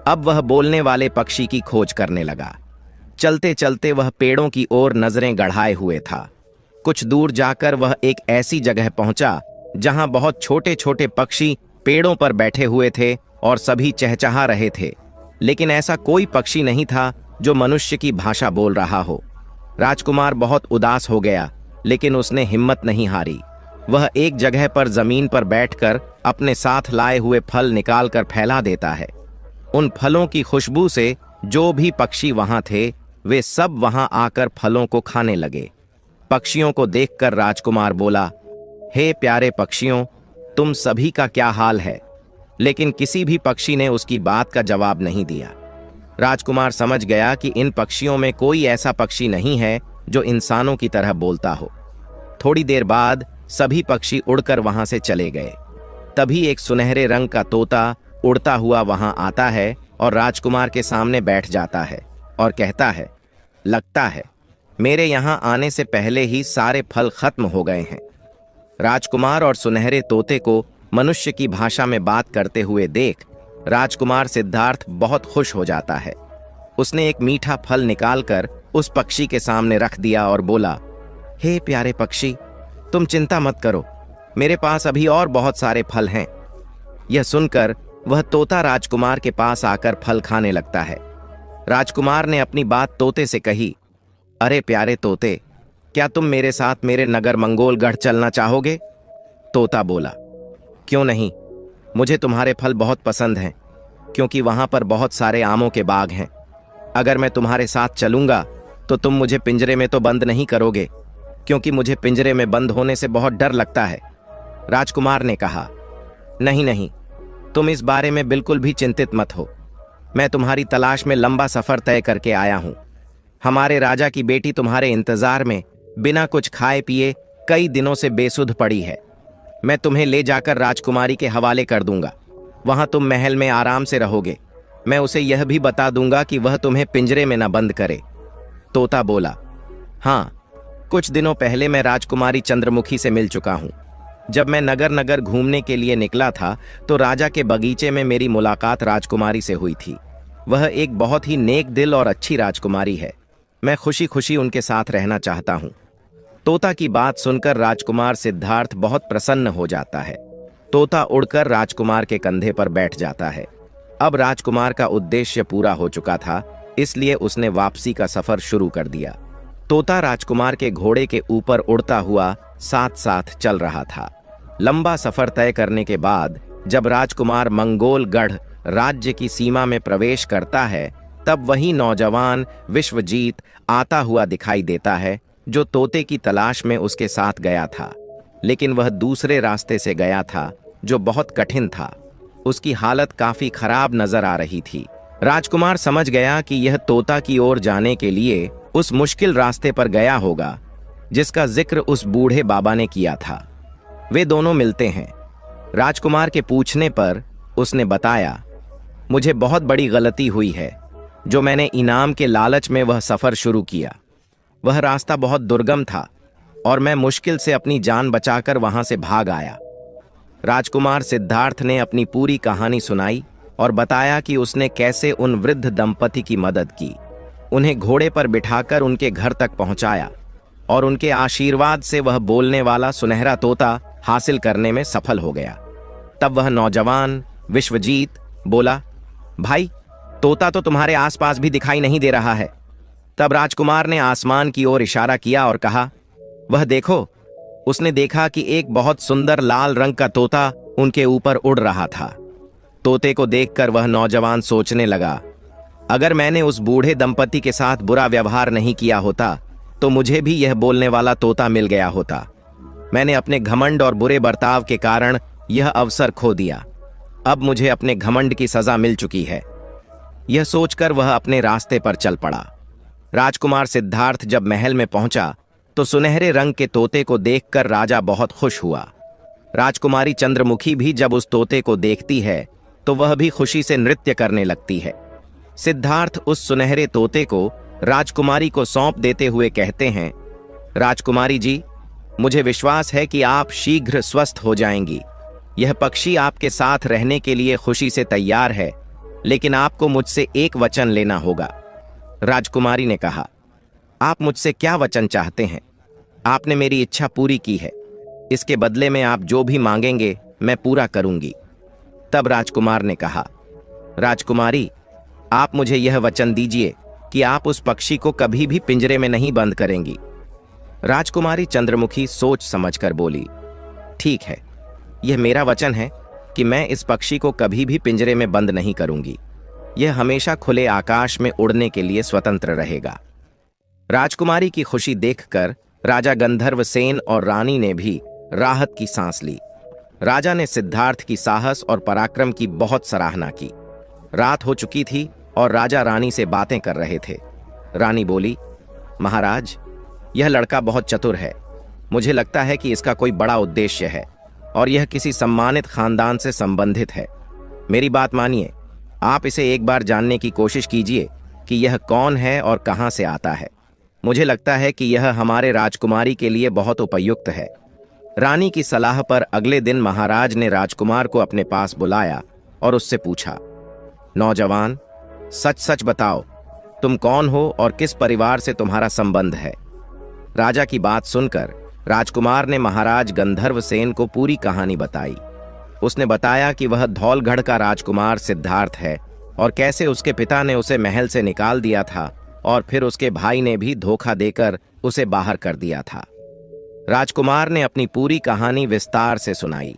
अब वह बोलने वाले पक्षी की खोज करने लगा। चलते चलते वह पेड़ों की ओर नजरें गड़ाए हुए था। कुछ दूर जाकर वह एक ऐसी जगह पहुंचा जहां बहुत छोटे छोटे पक्षी पेड़ों पर बैठे हुए थे और सभी चहचहा रहे थे, लेकिन ऐसा कोई पक्षी नहीं था जो मनुष्य की भाषा बोल रहा हो। राजकुमार बहुत उदास हो गया, लेकिन उसने हिम्मत नहीं हारी। वह एक जगह पर जमीन पर बैठकर अपने साथ लाए हुए फल निकालकर फैला देता है। उन फलों की खुशबू से जो भी पक्षी वहां थे वे सब वहां आकर फलों को खाने लगे। पक्षियों को देखकर राजकुमार बोला, हे प्यारे पक्षियों, तुम सभी का क्या हाल है? लेकिन किसी भी पक्षी ने उसकी बात का जवाब नहीं दिया। राजकुमार समझ गया कि इन पक्षियों में कोई ऐसा पक्षी नहीं है जो इंसानों की तरह बोलता हो। थोड़ी देर बाद सभी पक्षी उड़कर वहां से चले गए। तभी एक सुनहरे रंग का तोता उड़ता हुआ वहां आता है और राजकुमार के सामने बैठ जाता है और कहता है, लगता है मेरे यहां आने से पहले ही सारे फल खत्म हो गए हैं। राजकुमार और सुनहरे तोते को मनुष्य की भाषा में बात करते हुए देख राजकुमार सिद्धार्थ बहुत खुश हो जाता है। उसने एक मीठा फल निकालकर उस पक्षी के सामने रख दिया और बोला, हे प्यारे पक्षी, तुम चिंता मत करो, मेरे पास अभी और बहुत सारे फल हैं। यह सुनकर वह तोता राजकुमार के पास आकर फल खाने लगता है। राजकुमार ने अपनी बात तोते से कही, अरे प्यारे तोते, क्या तुम मेरे साथ मेरे नगर मंगोलगढ़ चलना चाहोगे? तोता बोला, क्यों नहीं, मुझे तुम्हारे फल बहुत पसंद हैं, क्योंकि वहां पर बहुत सारे आमों के बाग हैं। अगर मैं तुम्हारे साथ चलूंगा तो तुम मुझे पिंजरे में तो बंद नहीं करोगे, क्योंकि मुझे पिंजरे में बंद होने से बहुत डर लगता है। राजकुमार ने कहा, नहीं नहीं, तुम इस बारे में बिल्कुल भी चिंतित मत हो। मैं तुम्हारी तलाश में लंबा सफर तय करके आया हूं। हमारे राजा की बेटी तुम्हारे इंतजार में बिना कुछ खाए पिए कई दिनों से बेसुध पड़ी है। मैं तुम्हें ले जाकर राजकुमारी के हवाले कर दूंगा। वहां तुम महल में आराम से रहोगे। मैं उसे यह भी बता दूंगा कि वह तुम्हें पिंजरे में न बंद करे। तोता बोला, हाँ, कुछ दिनों पहले मैं राजकुमारी चंद्रमुखी से मिल चुका हूं। जब मैं नगर नगर घूमने के लिए निकला था तो राजा के बगीचे में मेरी मुलाकात राजकुमारी से हुई थी। वह एक बहुत ही नेक दिल और अच्छी राजकुमारी है। मैं खुशी खुशी उनके साथ रहना चाहता हूं। तोता की बात सुनकर राजकुमार सिद्धार्थ बहुत प्रसन्न हो जाता है। तोता उड़कर राजकुमार के कंधे पर बैठ जाता है। अब राजकुमार का उद्देश्य पूरा हो चुका था, इसलिए उसने वापसी का सफर शुरू कर दिया। तोता राजकुमार के घोड़े के ऊपर उड़ता हुआ साथ साथ चल रहा था। लंबा सफर तय करने के बाद जब राजकुमार मंगोलगढ़ राज्य की सीमा में प्रवेश करता है, तब वही नौजवान विश्वजीत आता हुआ दिखाई देता है, जो तोते की तलाश में उसके साथ गया था। लेकिन वह दूसरे रास्ते से गया था, जो बहुत कठिन था। उसकी हालत काफी खराब नजर आ रही थी। राजकुमार समझ गया कि यह तोता की ओर जाने के लिए उस मुश्किल रास्ते पर गया होगा, जिसका जिक्र उस बूढ़े बाबा ने किया था। वे दोनों मिलते हैं। राजकुमार के पूछने पर उसने बताया, मुझे बहुत बड़ी गलती हुई है, जो मैंने इनाम के लालच में वह सफर शुरू किया। वह रास्ता बहुत दुर्गम था और मैं मुश्किल से अपनी जान बचाकर वहां से भाग आया। राजकुमार सिद्धार्थ ने अपनी पूरी कहानी सुनाई और बताया कि उसने कैसे उन वृद्ध दंपति की मदद की, उन्हें घोड़े पर बिठाकर उनके घर तक पहुंचाया और उनके आशीर्वाद से वह बोलने वाला सुनहरा तोता हासिल करने में सफल हो गया। तब वह नौजवान विश्वजीत बोला, भाई, तोता तो तुम्हारे आसपास भी दिखाई नहीं दे रहा है। तब राजकुमार ने आसमान की ओर इशारा किया और कहा, वह देखो। उसने देखा कि एक बहुत सुंदर लाल रंग का तोता उनके ऊपर उड़ रहा था। तोते को देखकर वह नौजवान सोचने लगा, अगर मैंने उस बूढ़े दंपति के साथ बुरा व्यवहार नहीं किया होता तो मुझे भी यह बोलने वाला तोता मिल गया होता। मैंने अपने घमंड और बुरे बर्ताव के कारण यह अवसर खो दिया। अब मुझे अपने घमंड की सजा मिल चुकी है। यह सोचकर वह अपने रास्ते पर चल पड़ा। राजकुमार सिद्धार्थ जब महल में पहुंचा तो सुनहरे रंग के तोते को देखकर राजा बहुत खुश हुआ। राजकुमारी चंद्रमुखी भी जब उस तोते को देखती है तो वह भी खुशी से नृत्य करने लगती है। सिद्धार्थ उस सुनहरे तोते को राजकुमारी को सौंप देते हुए कहते हैं, राजकुमारी जी, मुझे विश्वास है कि आप शीघ्र स्वस्थ हो जाएंगी। यह पक्षी आपके साथ रहने के लिए खुशी से तैयार है, लेकिन आपको मुझसे एक वचन लेना होगा। राजकुमारी ने कहा, आप मुझसे क्या वचन चाहते हैं? आपने मेरी इच्छा पूरी की है, इसके बदले में आप जो भी मांगेंगे मैं पूरा करूंगी। तब राजकुमार ने कहा, राजकुमारी, आप मुझे यह वचन दीजिए कि आप उस पक्षी को कभी भी पिंजरे में नहीं बंद करेंगी। राजकुमारी चंद्रमुखी सोच समझकर बोली, ठीक है, यह मेरा वचन है कि मैं इस पक्षी को कभी भी पिंजरे में बंद नहीं करूंगी। यह हमेशा खुले आकाश में उड़ने के लिए स्वतंत्र रहेगा। राजकुमारी की खुशी देखकर राजा गंधर्वसेन और रानी ने भी राहत की सांस ली। राजा ने सिद्धार्थ की साहस और पराक्रम की बहुत सराहना की। रात हो चुकी थी और राजा रानी से बातें कर रहे थे। रानी बोली, महाराज, यह लड़का बहुत चतुर है। मुझे लगता है कि इसका कोई बड़ा उद्देश्य है और यह किसी सम्मानित खानदान से संबंधित है। मेरी बात मानिए, आप इसे एक बार जानने की कोशिश कीजिए कि यह कौन है और कहां से आता है। मुझे लगता है कि यह हमारे राजकुमारी के लिए बहुत उपयुक्त है। रानी की सलाह पर अगले दिन महाराज ने राजकुमार को अपने पास बुलाया और उससे पूछा, नौजवान, सच सच बताओ, तुम कौन हो और किस परिवार से तुम्हारा संबंध है? राजा की बात सुनकर राजकुमार ने महाराज गंधर्वसेन को पूरी कहानी बताई। उसने बताया कि वह धौलगढ़ का राजकुमार सिद्धार्थ है और कैसे उसके पिता ने उसे महल से निकाल दिया था और फिर उसके भाई ने भी धोखा देकर उसे बाहर कर दिया था। राजकुमार ने अपनी पूरी कहानी विस्तार से सुनाई।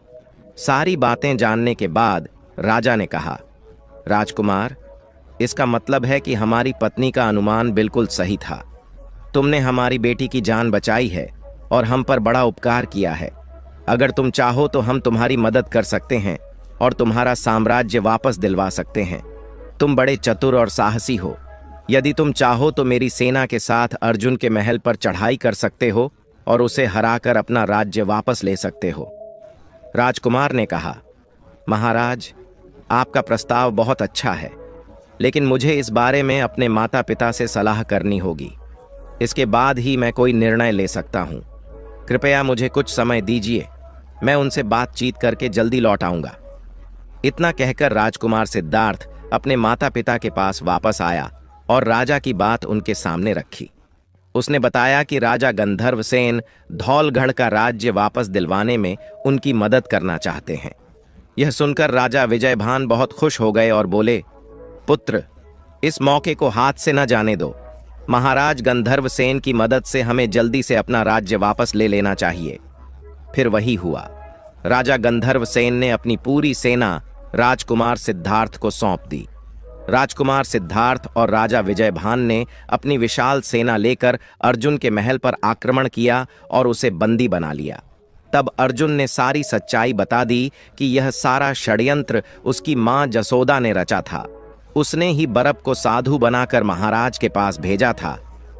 सारी बातें जानने के बाद राजा ने कहा, राजकुमार, इसका मतलब है कि हमारी पत्नी का अनुमान बिल्कुल सही था। तुमने हमारी बेटी की जान बचाई है और हम पर बड़ा उपकार किया है। अगर तुम चाहो तो हम तुम्हारी मदद कर सकते हैं और तुम्हारा साम्राज्य वापस दिलवा सकते हैं। तुम बड़े चतुर और साहसी हो। यदि तुम चाहो तो मेरी सेना के साथ अर्जुन के महल पर चढ़ाई कर सकते हो और उसे हराकर अपना राज्य वापस ले सकते हो। राजकुमार ने कहा, महाराज, आपका प्रस्ताव बहुत अच्छा है, लेकिन मुझे इस बारे में अपने माता पिता से सलाह करनी होगी। इसके बाद ही मैं कोई निर्णय ले सकता हूँ। कृपया मुझे कुछ समय दीजिए, मैं उनसे बातचीत करके जल्दी लौट आऊंगा। इतना कहकर राजकुमार सिद्धार्थ अपने माता पिता के पास वापस आया और राजा की बात उनके सामने रखी। उसने बताया कि राजा गंधर्वसेन धौलगढ़ का राज्य वापस दिलवाने में उनकी मदद करना चाहते हैं। यह सुनकर राजा विजयभान बहुत खुश हो गए और बोले, पुत्र, इस मौके को हाथ से न जाने दो। महाराज गंधर्वसेन की मदद से हमें जल्दी से अपना राज्य वापस ले लेना चाहिए। फिर वही हुआ। राजा गंधर्वसेन ने अपनी पूरी सेना राजकुमार सिद्धार्थ को सौंप दी। राजकुमार सिद्धार्थ और राजा विजयभान ने अपनी विशाल सेना लेकर अर्जुन के महल पर आक्रमण किया और उसे बंदी बना लिया। तब अर्जुन ने सारी सच्चाई बता दी कि यह सारा षड्यंत्र उसकी मां जसोदा ने रचा था। उसने ही बरप को साधु बनाकर महाराज के पास भेजा था,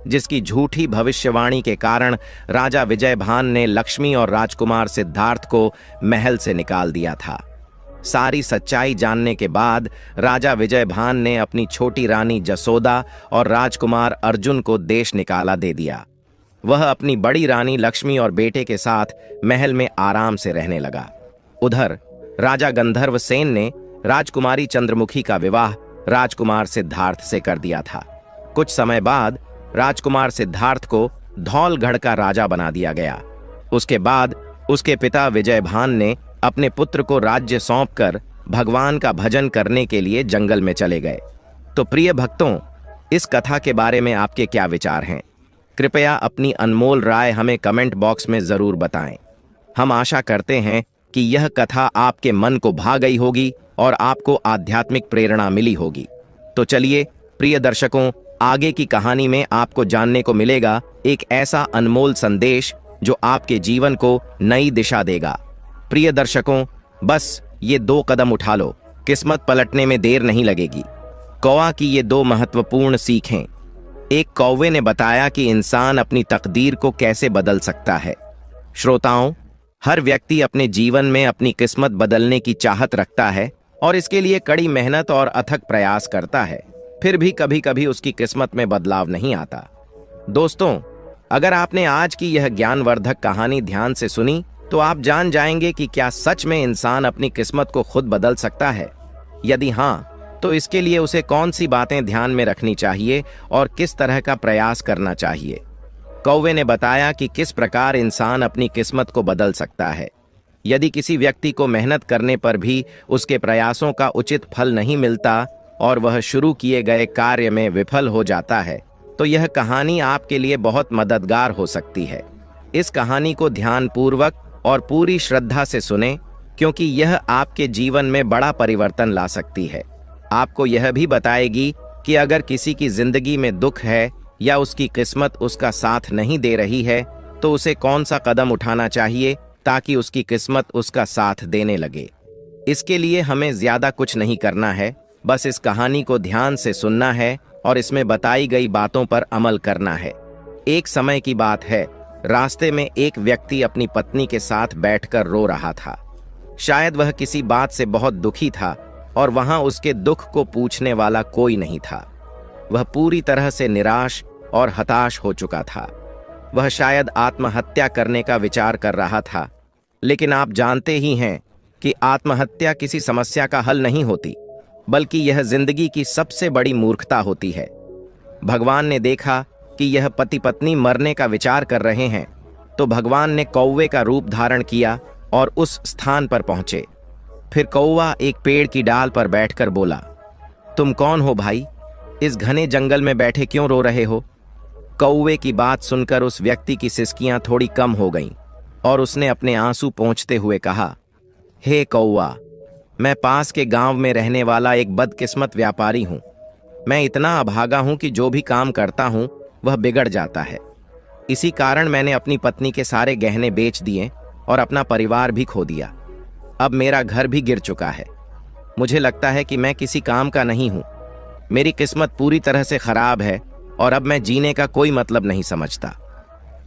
जिसकी झूठी भविष्यवाणी के कारण राजा विजयभान ने लक्ष्मी और राजकुमार सिद्धार्थ को महल से निकाल दिया था। सारी सच्चाई जानने के बाद राजा विजयभान ने अपनी छोटी रानी जसोदा और राजकुमार अर्जुन को देश निकाला दे दिया। वह अपनी बड़ी रानी लक्ष्मी और बेटे के साथ महल में आराम से रहने लगा। उधर राजा गंधर्वसेन ने राजकुमारी चंद्रमुखी का विवाह राजकुमार सिद्धार्थ से कर दिया था। कुछ समय बाद राजकुमार सिद्धार्थ को धौलगढ़ का राजा बना दिया गया। उसके बाद उसके पिता विजयभान ने अपने पुत्र को राज्य सौंपकर भगवान का भजन करने के लिए जंगल में चले गए। तो प्रिय भक्तों, इस कथा के बारे में आपके क्या विचार हैं? कृपया अपनी अनमोल राय हमें कमेंट बॉक्स में जरूर बताएं। हम आशा करते हैं कि यह कथा आपके मन को भा गई होगी और आपको आध्यात्मिक प्रेरणा मिली होगी। तो चलिए प्रिय दर्शकों, आगे की कहानी में आपको जानने को मिलेगा एक ऐसा अनमोल संदेश जो आपके जीवन को नई दिशा देगा। प्रिय दर्शकों, बस ये 2 कदम उठा लो, किस्मत पलटने में देर नहीं लगेगी। कौवा की ये 2 महत्वपूर्ण सीखें। एक कौवे ने बताया कि इंसान अपनी तकदीर को कैसे बदल सकता है। श्रोताओं, हर व्यक्ति अपने जीवन में अपनी किस्मत बदलने की चाहत रखता है और इसके लिए कड़ी मेहनत और अथक प्रयास करता है। फिर भी कभी कभी उसकी किस्मत में बदलाव नहीं आता। दोस्तों, अगर आपने आज की यह ज्ञानवर्धक कहानी ध्यान से सुनी तो आप जान जाएंगे कि क्या सच में इंसान अपनी किस्मत को खुद बदल सकता है। यदि हाँ, तो इसके लिए उसे कौन सी बातें ध्यान में रखनी चाहिए और किस तरह का प्रयास करना चाहिए। कौवे ने बताया कि किस प्रकार इंसान अपनी किस्मत को बदल सकता है। यदि किसी व्यक्ति को मेहनत करने पर भी उसके प्रयासों का उचित फल नहीं मिलता और वह शुरू किए गए कार्य में विफल हो जाता है, तो यह कहानी आपके लिए बहुत मददगार हो सकती है। इस कहानी को ध्यानपूर्वक और पूरी श्रद्धा से सुने, क्योंकि यह आपके जीवन में बड़ा परिवर्तन ला सकती है। आपको यह भी बताएगी कि अगर किसी की जिंदगी में दुख है या उसकी किस्मत उसका साथ नहीं दे रही है, तो उसे कौन सा कदम उठाना चाहिए ताकि उसकी किस्मत उसका साथ देने लगे। इसके लिए हमें ज्यादा कुछ नहीं करना है, बस इस कहानी को ध्यान से सुनना है और इसमें बताई गई बातों पर अमल करना है। एक समय की बात है, रास्ते में एक व्यक्ति अपनी पत्नी के साथ बैठकर रो रहा था। शायद वह किसी बात से बहुत दुखी था और वहां उसके दुख को पूछने वाला कोई नहीं था। वह पूरी तरह से निराश और हताश हो चुका था। वह शायद आत्महत्या करने का विचार कर रहा था। लेकिन आप जानते ही हैं कि आत्महत्या किसी समस्या का हल नहीं होती, बल्कि यह जिंदगी की सबसे बड़ी मूर्खता होती है। भगवान ने देखा कि कि यह पति पत्नी मरने का विचार कर रहे हैं तो भगवान ने कौवे का रूप धारण किया और उस स्थान पर पहुंचे। फिर कौवा एक पेड़ की डाल पर बैठकर बोला, तुम कौन हो भाई? इस घने जंगल में बैठे क्यों रो रहे हो? कौवे की बात सुनकर उस व्यक्ति की सिसकियां थोड़ी कम हो गईं और उसने अपने आंसू पोंछते हुए कहा, हे कौवा, मैं पास के गांव में रहने वाला एक बदकिस्मत व्यापारी हूं। मैं इतना अभागा हूं कि जो भी काम करता हूं वह बिगड़ जाता है। इसी कारण मैंने अपनी पत्नी के सारे गहने बेच दिए और अपना परिवार भी खो दिया। अब मेरा घर भी गिर चुका है। मुझे लगता है कि मैं किसी काम का नहीं हूं। मेरी किस्मत पूरी तरह से खराब है और अब मैं जीने का कोई मतलब नहीं समझता।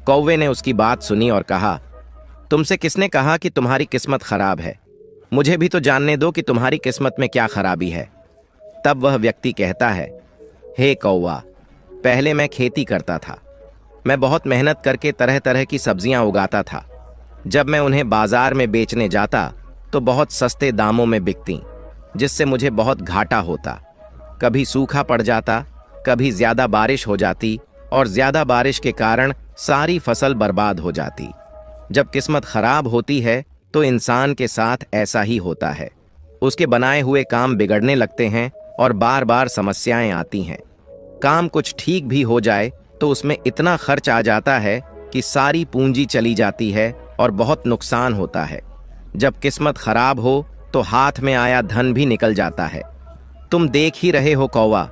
कौवे ने उसकी बात सुनी और कहा, तुमसे किसने कहा कि तुम्हारी किस्मत खराब है? मुझे भी तो जानने दो कि तुम्हारी किस्मत में क्या खराबी है। तब वह व्यक्ति कहता है, हे कौवा, पहले मैं खेती करता था। मैं बहुत मेहनत करके तरह तरह की सब्जियां उगाता था। जब मैं उन्हें बाजार में बेचने जाता तो बहुत सस्ते दामों में बिकती, जिससे मुझे बहुत घाटा होता। कभी सूखा पड़ जाता, कभी ज्यादा बारिश हो जाती और ज्यादा बारिश के कारण सारी फसल बर्बाद हो जाती। जब किस्मत खराब होती है तो इंसान के साथ ऐसा ही होता है। उसके बनाए हुए काम बिगड़ने लगते हैं और बार बार समस्याएं आती हैं। काम कुछ ठीक भी हो जाए तो उसमें इतना खर्च आ जाता है कि सारी पूंजी चली जाती है और बहुत नुकसान होता है। जब किस्मत खराब हो तो हाथ में आया धन भी निकल जाता है। तुम देख ही रहे हो कौवा,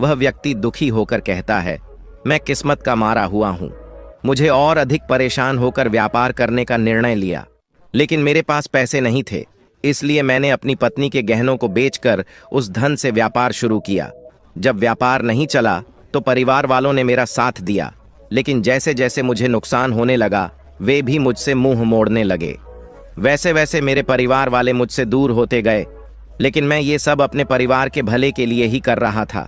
वह व्यक्ति दुखी होकर कहता है, मैं किस्मत का मारा हुआ हूं। मुझे और अधिक परेशान होकर व्यापार करने का निर्णय लिया, लेकिन मेरे पास पैसे नहीं थे। इसलिए मैंने अपनी पत्नी के गहनों को बेचकर उस धन से व्यापार शुरू किया। जब व्यापार नहीं चला तो परिवार वालों ने मेरा साथ दिया, लेकिन जैसे जैसे मुझे नुकसान होने लगा वे भी मुझसे मुंह मोड़ने लगे। वैसे वैसे मेरे परिवार वाले मुझसे दूर होते गए, लेकिन मैं ये सब अपने परिवार के भले के लिए ही कर रहा था।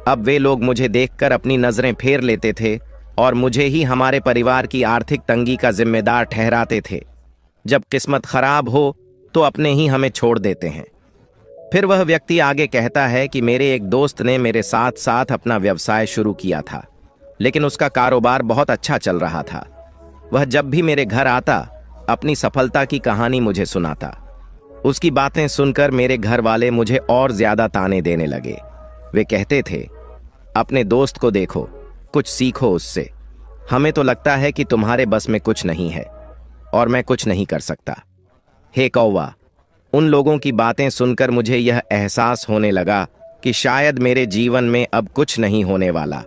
अब वे लोग मुझे देखकर अपनी नजरें फेर लेते थे और मुझे ही हमारे परिवार की आर्थिक तंगी का जिम्मेदार ठहराते थे। जब किस्मत खराब हो तो अपने ही हमें छोड़ देते हैं। फिर वह व्यक्ति आगे कहता है कि मेरे एक दोस्त ने मेरे साथ साथ अपना व्यवसाय शुरू किया था, लेकिन उसका कारोबार बहुत अच्छा चल रहा था। वह जब भी मेरे घर आता अपनी सफलता की कहानी मुझे सुनाता। उसकी बातें सुनकर मेरे घर वाले मुझे और ज्यादा ताने देने लगे। वे कहते थे, अपने दोस्त को देखो, कुछ सीखो उससे। हमें तो लगता है कि तुम्हारे बस में कुछ नहीं है और मैं कुछ नहीं कर सकता। हे कौवा, उन लोगों की बातें सुनकर मुझे यह एहसास होने लगा कि शायद मेरे जीवन में अब कुछ नहीं होने वाला।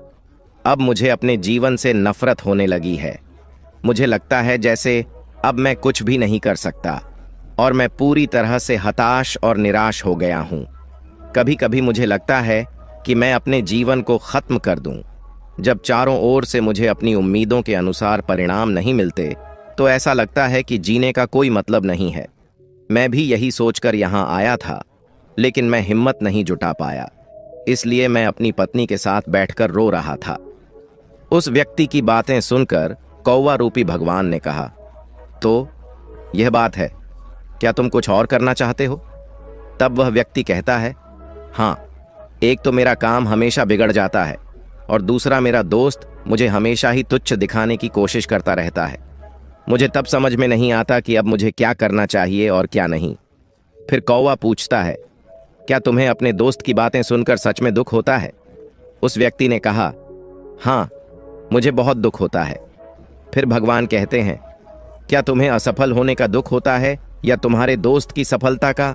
अब मुझे अपने जीवन से नफरत होने लगी है। मुझे लगता है जैसे अब मैं कुछ भी नहीं कर सकता और मैं पूरी तरह से हताश और निराश हो गया हूं। कभी कभी मुझे लगता है कि मैं अपने जीवन को खत्म कर दूं। जब चारों ओर से मुझे अपनी उम्मीदों के अनुसार परिणाम नहीं मिलते तो ऐसा लगता है कि जीने का कोई मतलब नहीं है। मैं भी यही सोचकर यहाँ आया था, लेकिन मैं हिम्मत नहीं जुटा पाया, इसलिए मैं अपनी पत्नी के साथ बैठकर रो रहा था। उस व्यक्ति की बातें सुनकर कौवा रूपी भगवान ने कहा, तो यह बात है, क्या तुम कुछ और करना चाहते हो? तब वह व्यक्ति कहता है, हाँ, एक तो मेरा काम हमेशा बिगड़ जाता है और दूसरा मेरा दोस्त मुझे हमेशा ही तुच्छ दिखाने की कोशिश करता रहता है। मुझे तब समझ में नहीं आता कि अब मुझे क्या करना चाहिए और क्या नहीं। फिर कौवा पूछता है, क्या तुम्हें अपने दोस्त की बातें सुनकर सच में दुख होता है? उस व्यक्ति ने कहा, हाँ, मुझे बहुत दुख होता है। फिर भगवान कहते हैं, क्या तुम्हें असफल होने का दुख होता है या तुम्हारे दोस्त की सफलता का?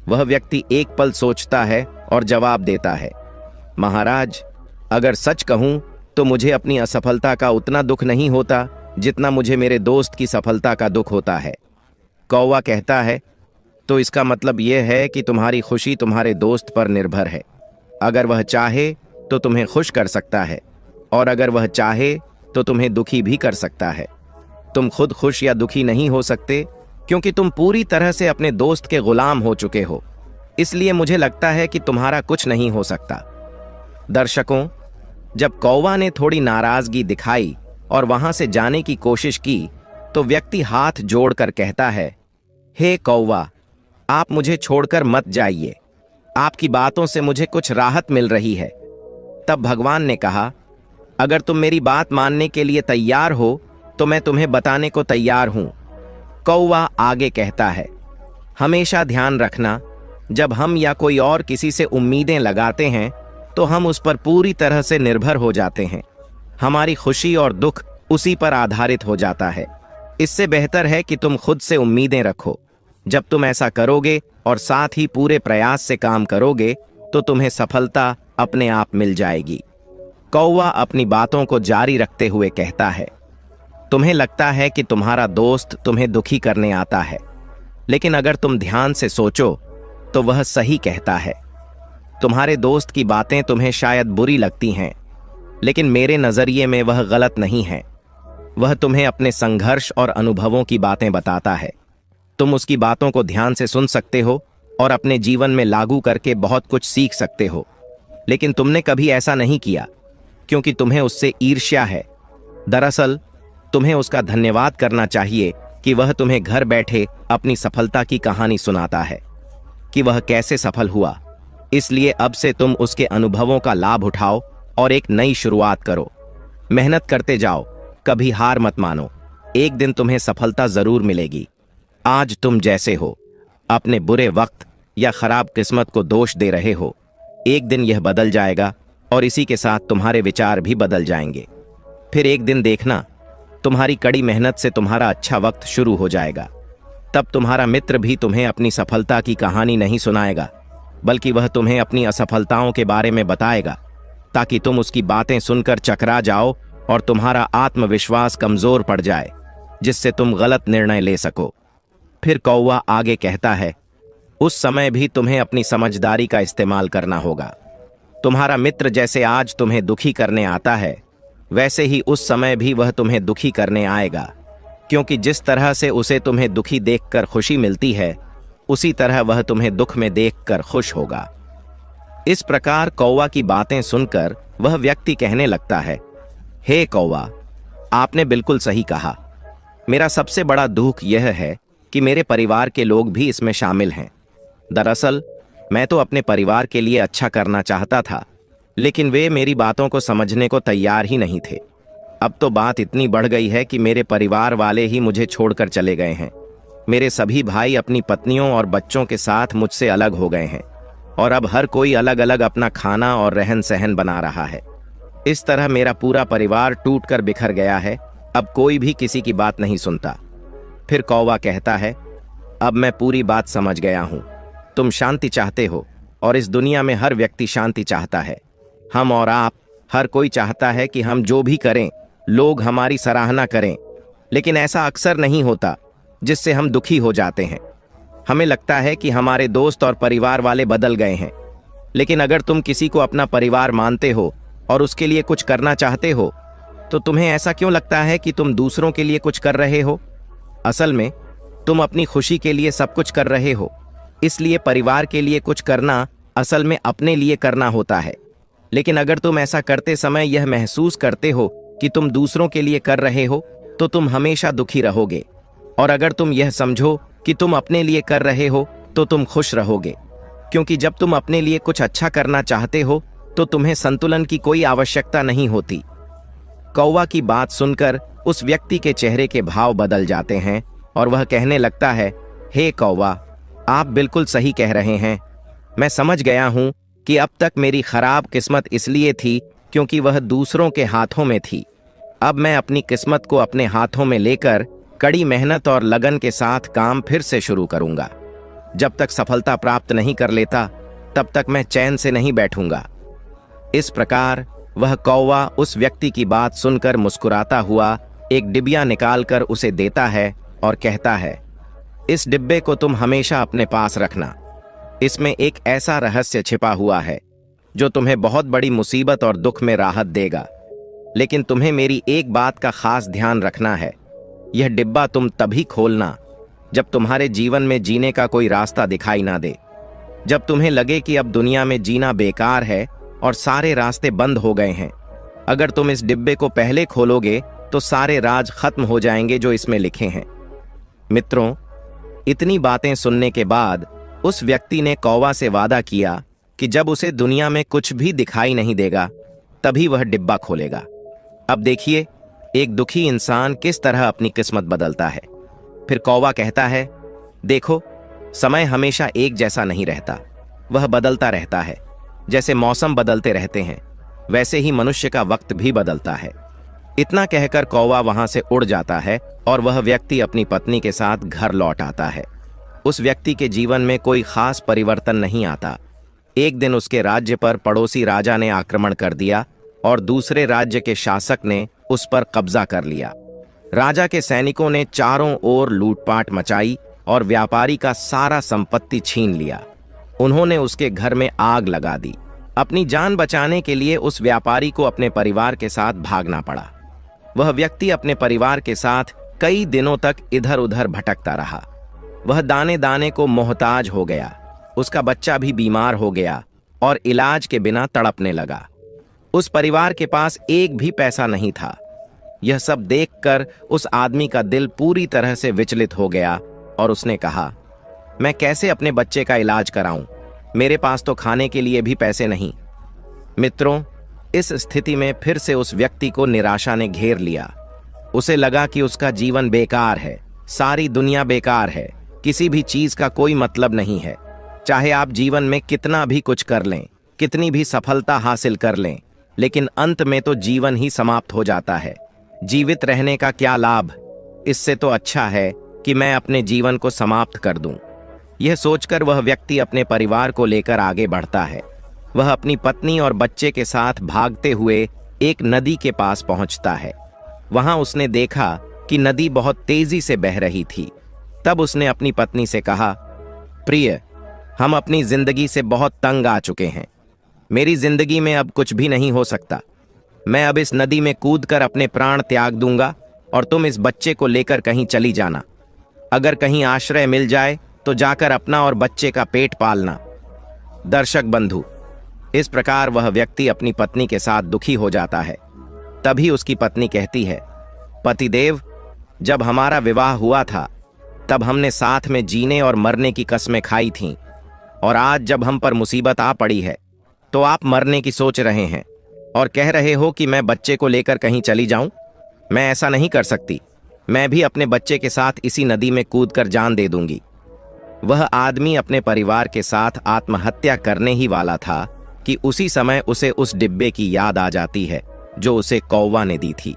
वह व्यक्ति एक पल सोचता है और जवाब देता है, महाराज, अगर सच कहूं तो मुझे अपनी असफलता का उतना दुख नहीं होता जितना मुझे मेरे दोस्त की सफलता का दुख होता है। कौवा कहता है, तो इसका मतलब यह है कि तुम्हारी खुशी तुम्हारे दोस्त पर निर्भर है। अगर वह चाहे तो तुम्हें खुश कर सकता है और अगर वह चाहे तो तुम्हें दुखी भी कर सकता है। तुम खुद खुश या दुखी नहीं हो सकते क्योंकि तुम पूरी तरह से अपने दोस्त के गुलाम हो चुके हो। इसलिए मुझे लगता है कि तुम्हारा कुछ नहीं हो सकता। दर्शकों, जब कौवा ने थोड़ी नाराजगी दिखाई और वहां से जाने की कोशिश की तो व्यक्ति हाथ जोड़कर कहता है, हे कौवा, आप मुझे छोड़कर मत जाइए। आपकी बातों से मुझे कुछ राहत मिल रही है। तब भगवान ने कहा, अगर तुम मेरी बात मानने के लिए तैयार हो तो मैं तुम्हें बताने को तैयार हूं। कौवा आगे कहता है, हमेशा ध्यान रखना, जब हम या कोई और किसी से उम्मीदें लगाते हैं तो हम उस पर पूरी तरह से निर्भर हो जाते हैं। हमारी खुशी और दुख उसी पर आधारित हो जाता है। इससे बेहतर है कि तुम खुद से उम्मीदें रखो। जब तुम ऐसा करोगे और साथ ही पूरे प्रयास से काम करोगे तो तुम्हें सफलता अपने आप मिल जाएगी। कौवा अपनी बातों को जारी रखते हुए कहता है, तुम्हें लगता है कि तुम्हारा दोस्त तुम्हें दुखी करने आता है, लेकिन अगर तुम ध्यान से सोचो तो वह सही कहता है। तुम्हारे दोस्त की बातें तुम्हें शायद बुरी लगती हैं, लेकिन मेरे नजरिए में वह गलत नहीं है। वह तुम्हें अपने संघर्ष और अनुभवों की बातें बताता है। तुम उसकी बातों को ध्यान से सुन सकते हो और अपने जीवन में लागू करके बहुत कुछ सीख सकते हो, लेकिन तुमने कभी ऐसा नहीं किया क्योंकि तुम्हें उससे ईर्ष्या है। दरअसल तुम्हें उसका धन्यवाद करना चाहिए कि वह तुम्हें घर बैठे अपनी सफलता की कहानी सुनाता है कि वह कैसे सफल हुआ। इसलिए अब से तुम उसके अनुभवों का लाभ उठाओ और एक नई शुरुआत करो। मेहनत करते जाओ, कभी हार मत मानो। एक दिन तुम्हें सफलता जरूर मिलेगी। आज तुम जैसे हो, अपने बुरे वक्त या खराब किस्मत को दोष दे रहे हो, एक दिन यह बदल जाएगा और इसी के साथ तुम्हारे विचार भी बदल जाएंगे। फिर एक दिन देखना, तुम्हारी कड़ी मेहनत से तुम्हारा अच्छा वक्त शुरू हो जाएगा। तब तुम्हारा मित्र भी तुम्हें अपनी सफलता की कहानी नहीं सुनाएगा, बल्कि वह तुम्हें अपनी असफलताओं के बारे में बताएगा, ताकि तुम उसकी बातें सुनकर चकरा जाओ और तुम्हारा आत्मविश्वास कमजोर पड़ जाए, जिससे तुम गलत निर्णय ले सको। फिर कौवा आगे कहता है, उस समय भी तुम्हें अपनी समझदारी का इस्तेमाल करना होगा। तुम्हारा मित्र जैसे आज तुम्हें दुखी करने आता है, वैसे ही उस समय भी वह तुम्हें दुखी करने आएगा, क्योंकि जिस तरह से उसे तुम्हें दुखी देखकर खुशी मिलती है, उसी तरह वह तुम्हें दुख में देखकर खुश होगा। इस प्रकार कौवा की बातें सुनकर वह व्यक्ति कहने लगता है, हे कौवा, आपने बिल्कुल सही कहा। मेरा सबसे बड़ा दुख यह है कि मेरे परिवार के लोग भी इसमें शामिल हैं। दरअसल मैं तो अपने परिवार के लिए अच्छा करना चाहता था, लेकिन वे मेरी बातों को समझने को तैयार ही नहीं थे। अब तो बात इतनी बढ़ गई है कि मेरे परिवार वाले ही मुझे छोड़कर चले गए हैं। मेरे सभी भाई अपनी पत्नियों और बच्चों के साथ मुझसे अलग हो गए हैं और अब हर कोई अलग अलग अपना खाना और रहन सहन बना रहा है। इस तरह मेरा पूरा परिवार टूटकर बिखर गया है। अब कोई भी किसी की बात नहीं सुनता। फिर कौवा कहता है, अब मैं पूरी बात समझ गया हूं। तुम शांति चाहते हो और इस दुनिया में हर व्यक्ति शांति चाहता है। हम और आप, हर कोई चाहता है कि हम जो भी करें लोग हमारी सराहना करें, लेकिन ऐसा अक्सर नहीं होता, जिससे हम दुखी हो जाते हैं। हमें लगता है कि हमारे दोस्त और परिवार वाले बदल गए हैं, लेकिन अगर तुम किसी को अपना परिवार मानते हो और उसके लिए कुछ करना चाहते हो, तो तुम्हें ऐसा क्यों लगता है कि तुम दूसरों के लिए कुछ कर रहे हो? असल में तुम अपनी खुशी के लिए सब कुछ कर रहे हो। इसलिए परिवार के लिए कुछ करना असल में अपने लिए करना होता है। लेकिन अगर तुम ऐसा करते समय यह महसूस करते हो कि तुम दूसरों के लिए कर रहे हो, तो तुम हमेशा दुखी रहोगे। और अगर तुम यह समझो कि तुम अपने लिए कर रहे हो, तो तुम खुश रहोगे, क्योंकि जब तुम अपने लिए कुछ अच्छा करना चाहते हो तो तुम्हें संतुलन की कोई आवश्यकता नहीं होती। कौवा की बात सुनकर उस व्यक्ति के चेहरे के भाव बदल जाते हैं और वह कहने लगता है, हे कौवा, आप बिल्कुल सही कह रहे हैं। मैं समझ गया हूं कि अब तक मेरी खराब किस्मत इसलिए थी क्योंकि वह दूसरों के हाथों में थी। अब मैं अपनी किस्मत को अपने हाथों में लेकर कड़ी मेहनत और लगन के साथ काम फिर से शुरू करूंगा। जब तक सफलता प्राप्त नहीं कर लेता, तब तक मैं चैन से नहीं बैठूंगा। इस प्रकार वह कौवा उस व्यक्ति की बात सुनकर मुस्कुराता हुआ एक डिबिया निकालकर उसे देता है और कहता है, इस डिब्बे को तुम हमेशा अपने पास रखना। इसमें एक ऐसा रहस्य छिपा हुआ है जो तुम्हें बहुत बड़ी मुसीबत और दुख में राहत देगा। लेकिन तुम्हें मेरी एक बात का खास ध्यान रखना है। यह डिब्बा तुम तभी खोलना जब तुम्हारे जीवन में जीने का कोई रास्ता दिखाई ना दे। जब तुम्हें लगे कि अब दुनिया में जीना बेकार है और सारे रास्ते बंद हो गए हैं। अगर तुम इस डिब्बे को पहले खोलोगे तो सारे राज खत्म हो जाएंगे जो इसमें लिखे हैं। मित्रों, इतनी बातें सुनने के बाद उस व्यक्ति ने कौवा से वादा किया कि जब उसे दुनिया में कुछ भी दिखाई नहीं देगा, तभी वह डिब्बा खोलेगा। अब देखिए एक दुखी इंसान किस तरह अपनी किस्मत बदलता है। फिर कौवा कहता है, देखो समय हमेशा एक जैसा नहीं रहता, वह बदलता रहता है। जैसे मौसम बदलते रहते हैं वैसे ही मनुष्य का वक्त भी बदलता है। इतना कहकर कौवा वहां से उड़ जाता है और वह व्यक्ति अपनी पत्नी के साथ घर लौट आता है। उस व्यक्ति के जीवन में कोई खास परिवर्तन नहीं आता। एक दिन उसके राज्य पर पड़ोसी राजा ने आक्रमण कर दिया और दूसरे राज्य के शासक ने उस पर कब्जा कर लिया। राजा के सैनिकों ने चारों ओर लूटपाट मचाई और व्यापारी का सारा संपत्ति छीन लिया। उन्होंने उसके घर में आग लगा दी। अपनी जान बचाने के लिए उस व्यापारी को अपने परिवार के साथ भागना पड़ा। वह व्यक्ति अपने परिवार के साथ कई दिनों तक इधर उधर भटकता रहा। वह दाने दाने को मोहताज हो गया। उसका बच्चा भी बीमार हो गया और इलाज के बिना तड़पने लगा। उस परिवार के पास एक भी पैसा नहीं था। यह सब देखकर उस आदमी का दिल पूरी तरह से विचलित हो गया और उसने कहा, मैं कैसे अपने बच्चे का इलाज कराऊं? मेरे पास तो खाने के लिए भी पैसे नहीं। मित्रों, इस स्थिति में फिर से उस व्यक्ति को निराशा ने घेर लिया। उसे लगा कि उसका जीवन बेकार है, सारी दुनिया बेकार है, किसी भी चीज का कोई मतलब नहीं है। चाहे आप जीवन में कितना भी कुछ कर लें, कितनी भी सफलता हासिल कर लें, लेकिन अंत में तो जीवन ही समाप्त हो जाता है। जीवित रहने का क्या लाभ? इससे तो अच्छा है कि मैं अपने जीवन को समाप्त कर दूं। यह सोचकर वह व्यक्ति अपने परिवार को लेकर आगे बढ़ता है। वह अपनी पत्नी और बच्चे के साथ भागते हुए एक नदी के पास पहुंचता है। वहां उसने देखा कि नदी बहुत तेजी से बह रही थी। तब उसने अपनी पत्नी से कहा, प्रिय, हम अपनी जिंदगी से बहुत तंग आ चुके हैं। मेरी जिंदगी में अब कुछ भी नहीं हो सकता। मैं अब इस नदी में कूदकर अपने प्राण त्याग दूंगा और तुम इस बच्चे को लेकर कहीं चली जाना। अगर कहीं आश्रय मिल जाए तो जाकर अपना और बच्चे का पेट पालना। दर्शक बंधु, इस प्रकार वह व्यक्ति अपनी पत्नी के साथ दुखी हो जाता है। तभी उसकी पत्नी कहती है, पतिदेव, जब हमारा विवाह हुआ था तब हमने साथ में जीने और मरने की कस्में खाई थीं, और आज जब हम पर मुसीबत आ पड़ी है तो आप मरने की सोच रहे हैं और कह रहे हो कि मैं बच्चे को लेकर कहीं चली जाऊं। मैं ऐसा नहीं कर सकती। मैं भी अपने बच्चे के साथ इसी नदी में कूदकर जान दे दूंगी। वह आदमी अपने परिवार के साथ आत्महत्या करने ही वाला था कि उसी समय उसे उस डिब्बे की याद आ जाती है जो उसे कौवा ने दी थी।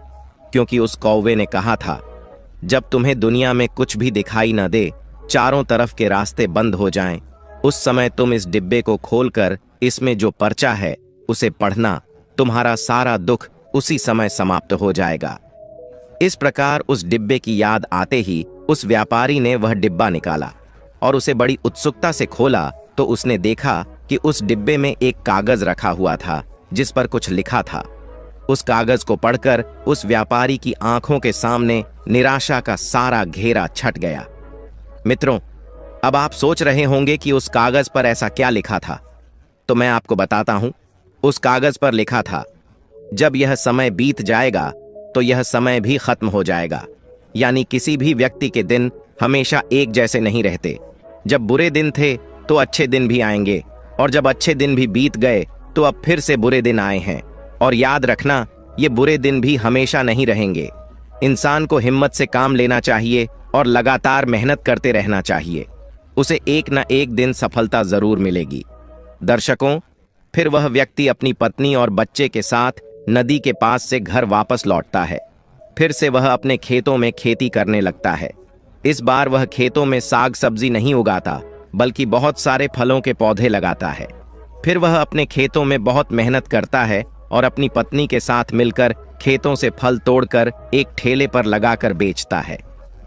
क्योंकि उस कौवे ने कहा था, जब तुम्हें दुनिया में कुछ भी दिखाई न दे, चारों तरफ के रास्ते बंद हो जाएं, उस समय तुम इस डिब्बे को खोलकर इसमें जो पर्चा है उसे पढ़ना। तुम्हारा सारा दुख उसी समय समाप्त हो जाएगा। इस प्रकार उस डिब्बे की याद आते ही उस व्यापारी ने वह डिब्बा निकाला और उसे बड़ी उत्सुकता से खोला तो उसने देखा कि उस डिब्बे में एक कागज रखा हुआ था जिस पर कुछ लिखा था। उस कागज को पढ़कर उस व्यापारी की आंखों के सामने निराशा का सारा घेरा छट गया। मित्रों, अब आप सोच रहे होंगे कि उस कागज पर ऐसा क्या लिखा था, तो मैं आपको बताता हूं। उस कागज पर लिखा था, जब यह समय बीत जाएगा तो यह समय भी खत्म हो जाएगा। यानी किसी भी व्यक्ति के दिन हमेशा एक जैसे नहीं रहते। जब बुरे दिन थे तो अच्छे दिन भी आएंगे, और जब अच्छे दिन भी बीत गए तो अब फिर से बुरे दिन आए हैं। और याद रखना, ये बुरे दिन भी हमेशा नहीं रहेंगे। इंसान को हिम्मत से काम लेना चाहिए और लगातार मेहनत करते रहना चाहिए। उसे एक न एक दिन सफलता जरूर मिलेगी। दर्शकों, फिर वह व्यक्ति अपनी पत्नी और बच्चे के साथ नदी के पास से घर वापस लौटता है। फिर से वह अपने खेतों में खेती करने लगता है। इस बार वह खेतों में साग सब्जी नहीं उगाता, बल्कि बहुत सारे फलों के पौधे लगाता है। फिर वह अपने खेतों में बहुत मेहनत करता है और अपनी पत्नी के साथ मिलकर खेतों से फल तोड़कर एक ठेले पर लगाकर बेचता है।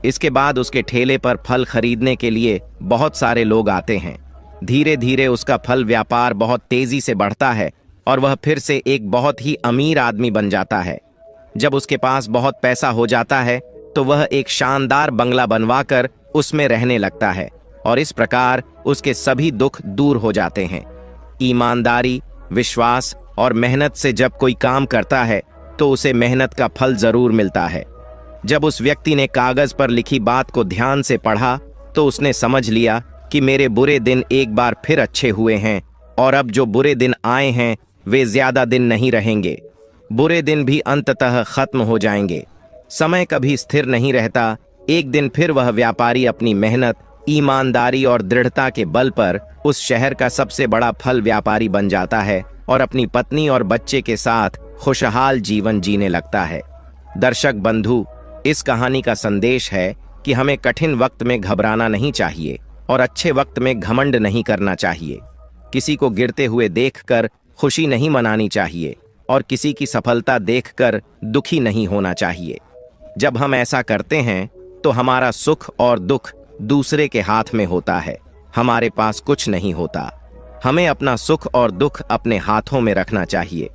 इसके बाद उसके ठेले पर फल खरीदने के लिए बहुत सारे लोग आते हैं। धीरे धीरे उसका फल व्यापार बहुत तेजी से बढ़ता है और वह फिर से एक बहुत ही अमीर आदमी बन जाता है। जब उसके पास बहुत पैसा हो जाता है तो वह एक शानदार बंगला बनवाकर उसमें रहने लगता है, और इस प्रकार उसके सभी दुख दूर हो जाते हैं। ईमानदारी, विश्वास और मेहनत से जब कोई काम करता है तो उसे मेहनत का फल जरूर मिलता है। जब उस व्यक्ति ने कागज पर लिखी बात को ध्यान से पढ़ा तो उसने समझ लिया कि मेरे बुरे दिन एक बार फिर अच्छे हुए हैं, और अब जो बुरे दिन आए हैं वे ज्यादा दिन नहीं रहेंगे। बुरे दिन भी अंततः खत्म हो जाएंगे। समय कभी स्थिर नहीं रहता। एक दिन फिर वह व्यापारी अपनी मेहनत, ईमानदारी और दृढ़ता के बल पर उस शहर का सबसे बड़ा फल व्यापारी बन जाता है और अपनी पत्नी और बच्चे के साथ खुशहाल जीवन जीने लगता है। दर्शक बंधु, इस कहानी का संदेश है कि हमें कठिन वक्त में घबराना नहीं चाहिए और अच्छे वक्त में घमंड नहीं करना चाहिए। किसी को गिरते हुए देखकर खुशी नहीं मनानी चाहिए और किसी की सफलता देखकर दुखी नहीं होना चाहिए। जब हम ऐसा करते हैं तो हमारा सुख और दुख दूसरे के हाथ में होता है, हमारे पास कुछ नहीं होता। हमें अपना सुख और दुख अपने हाथों में रखना चाहिए।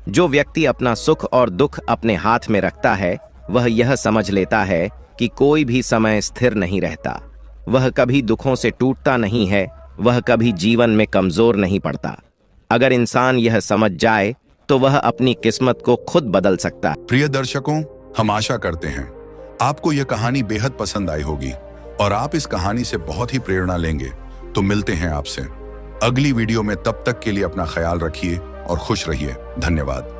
जो व्यक्ति अपना सुख और दुख अपने हाथ में रखता है वह यह समझ लेता है कि कोई भी समय स्थिर नहीं रहता। वह कभी दुखों से टूटता नहीं है, वह कभी जीवन में कमजोर नहीं पड़ता। अगर इंसान यह समझ जाए तो वह अपनी किस्मत को खुद बदल सकता है। प्रिय दर्शकों, हम आशा करते हैं आपको यह कहानी बेहद पसंद आई होगी और आप इस कहानी से बहुत ही प्रेरणा लेंगे। तो मिलते हैं आपसे अगली वीडियो में। तब तक के लिए अपना ख्याल रखिए और खुश रहिए। धन्यवाद।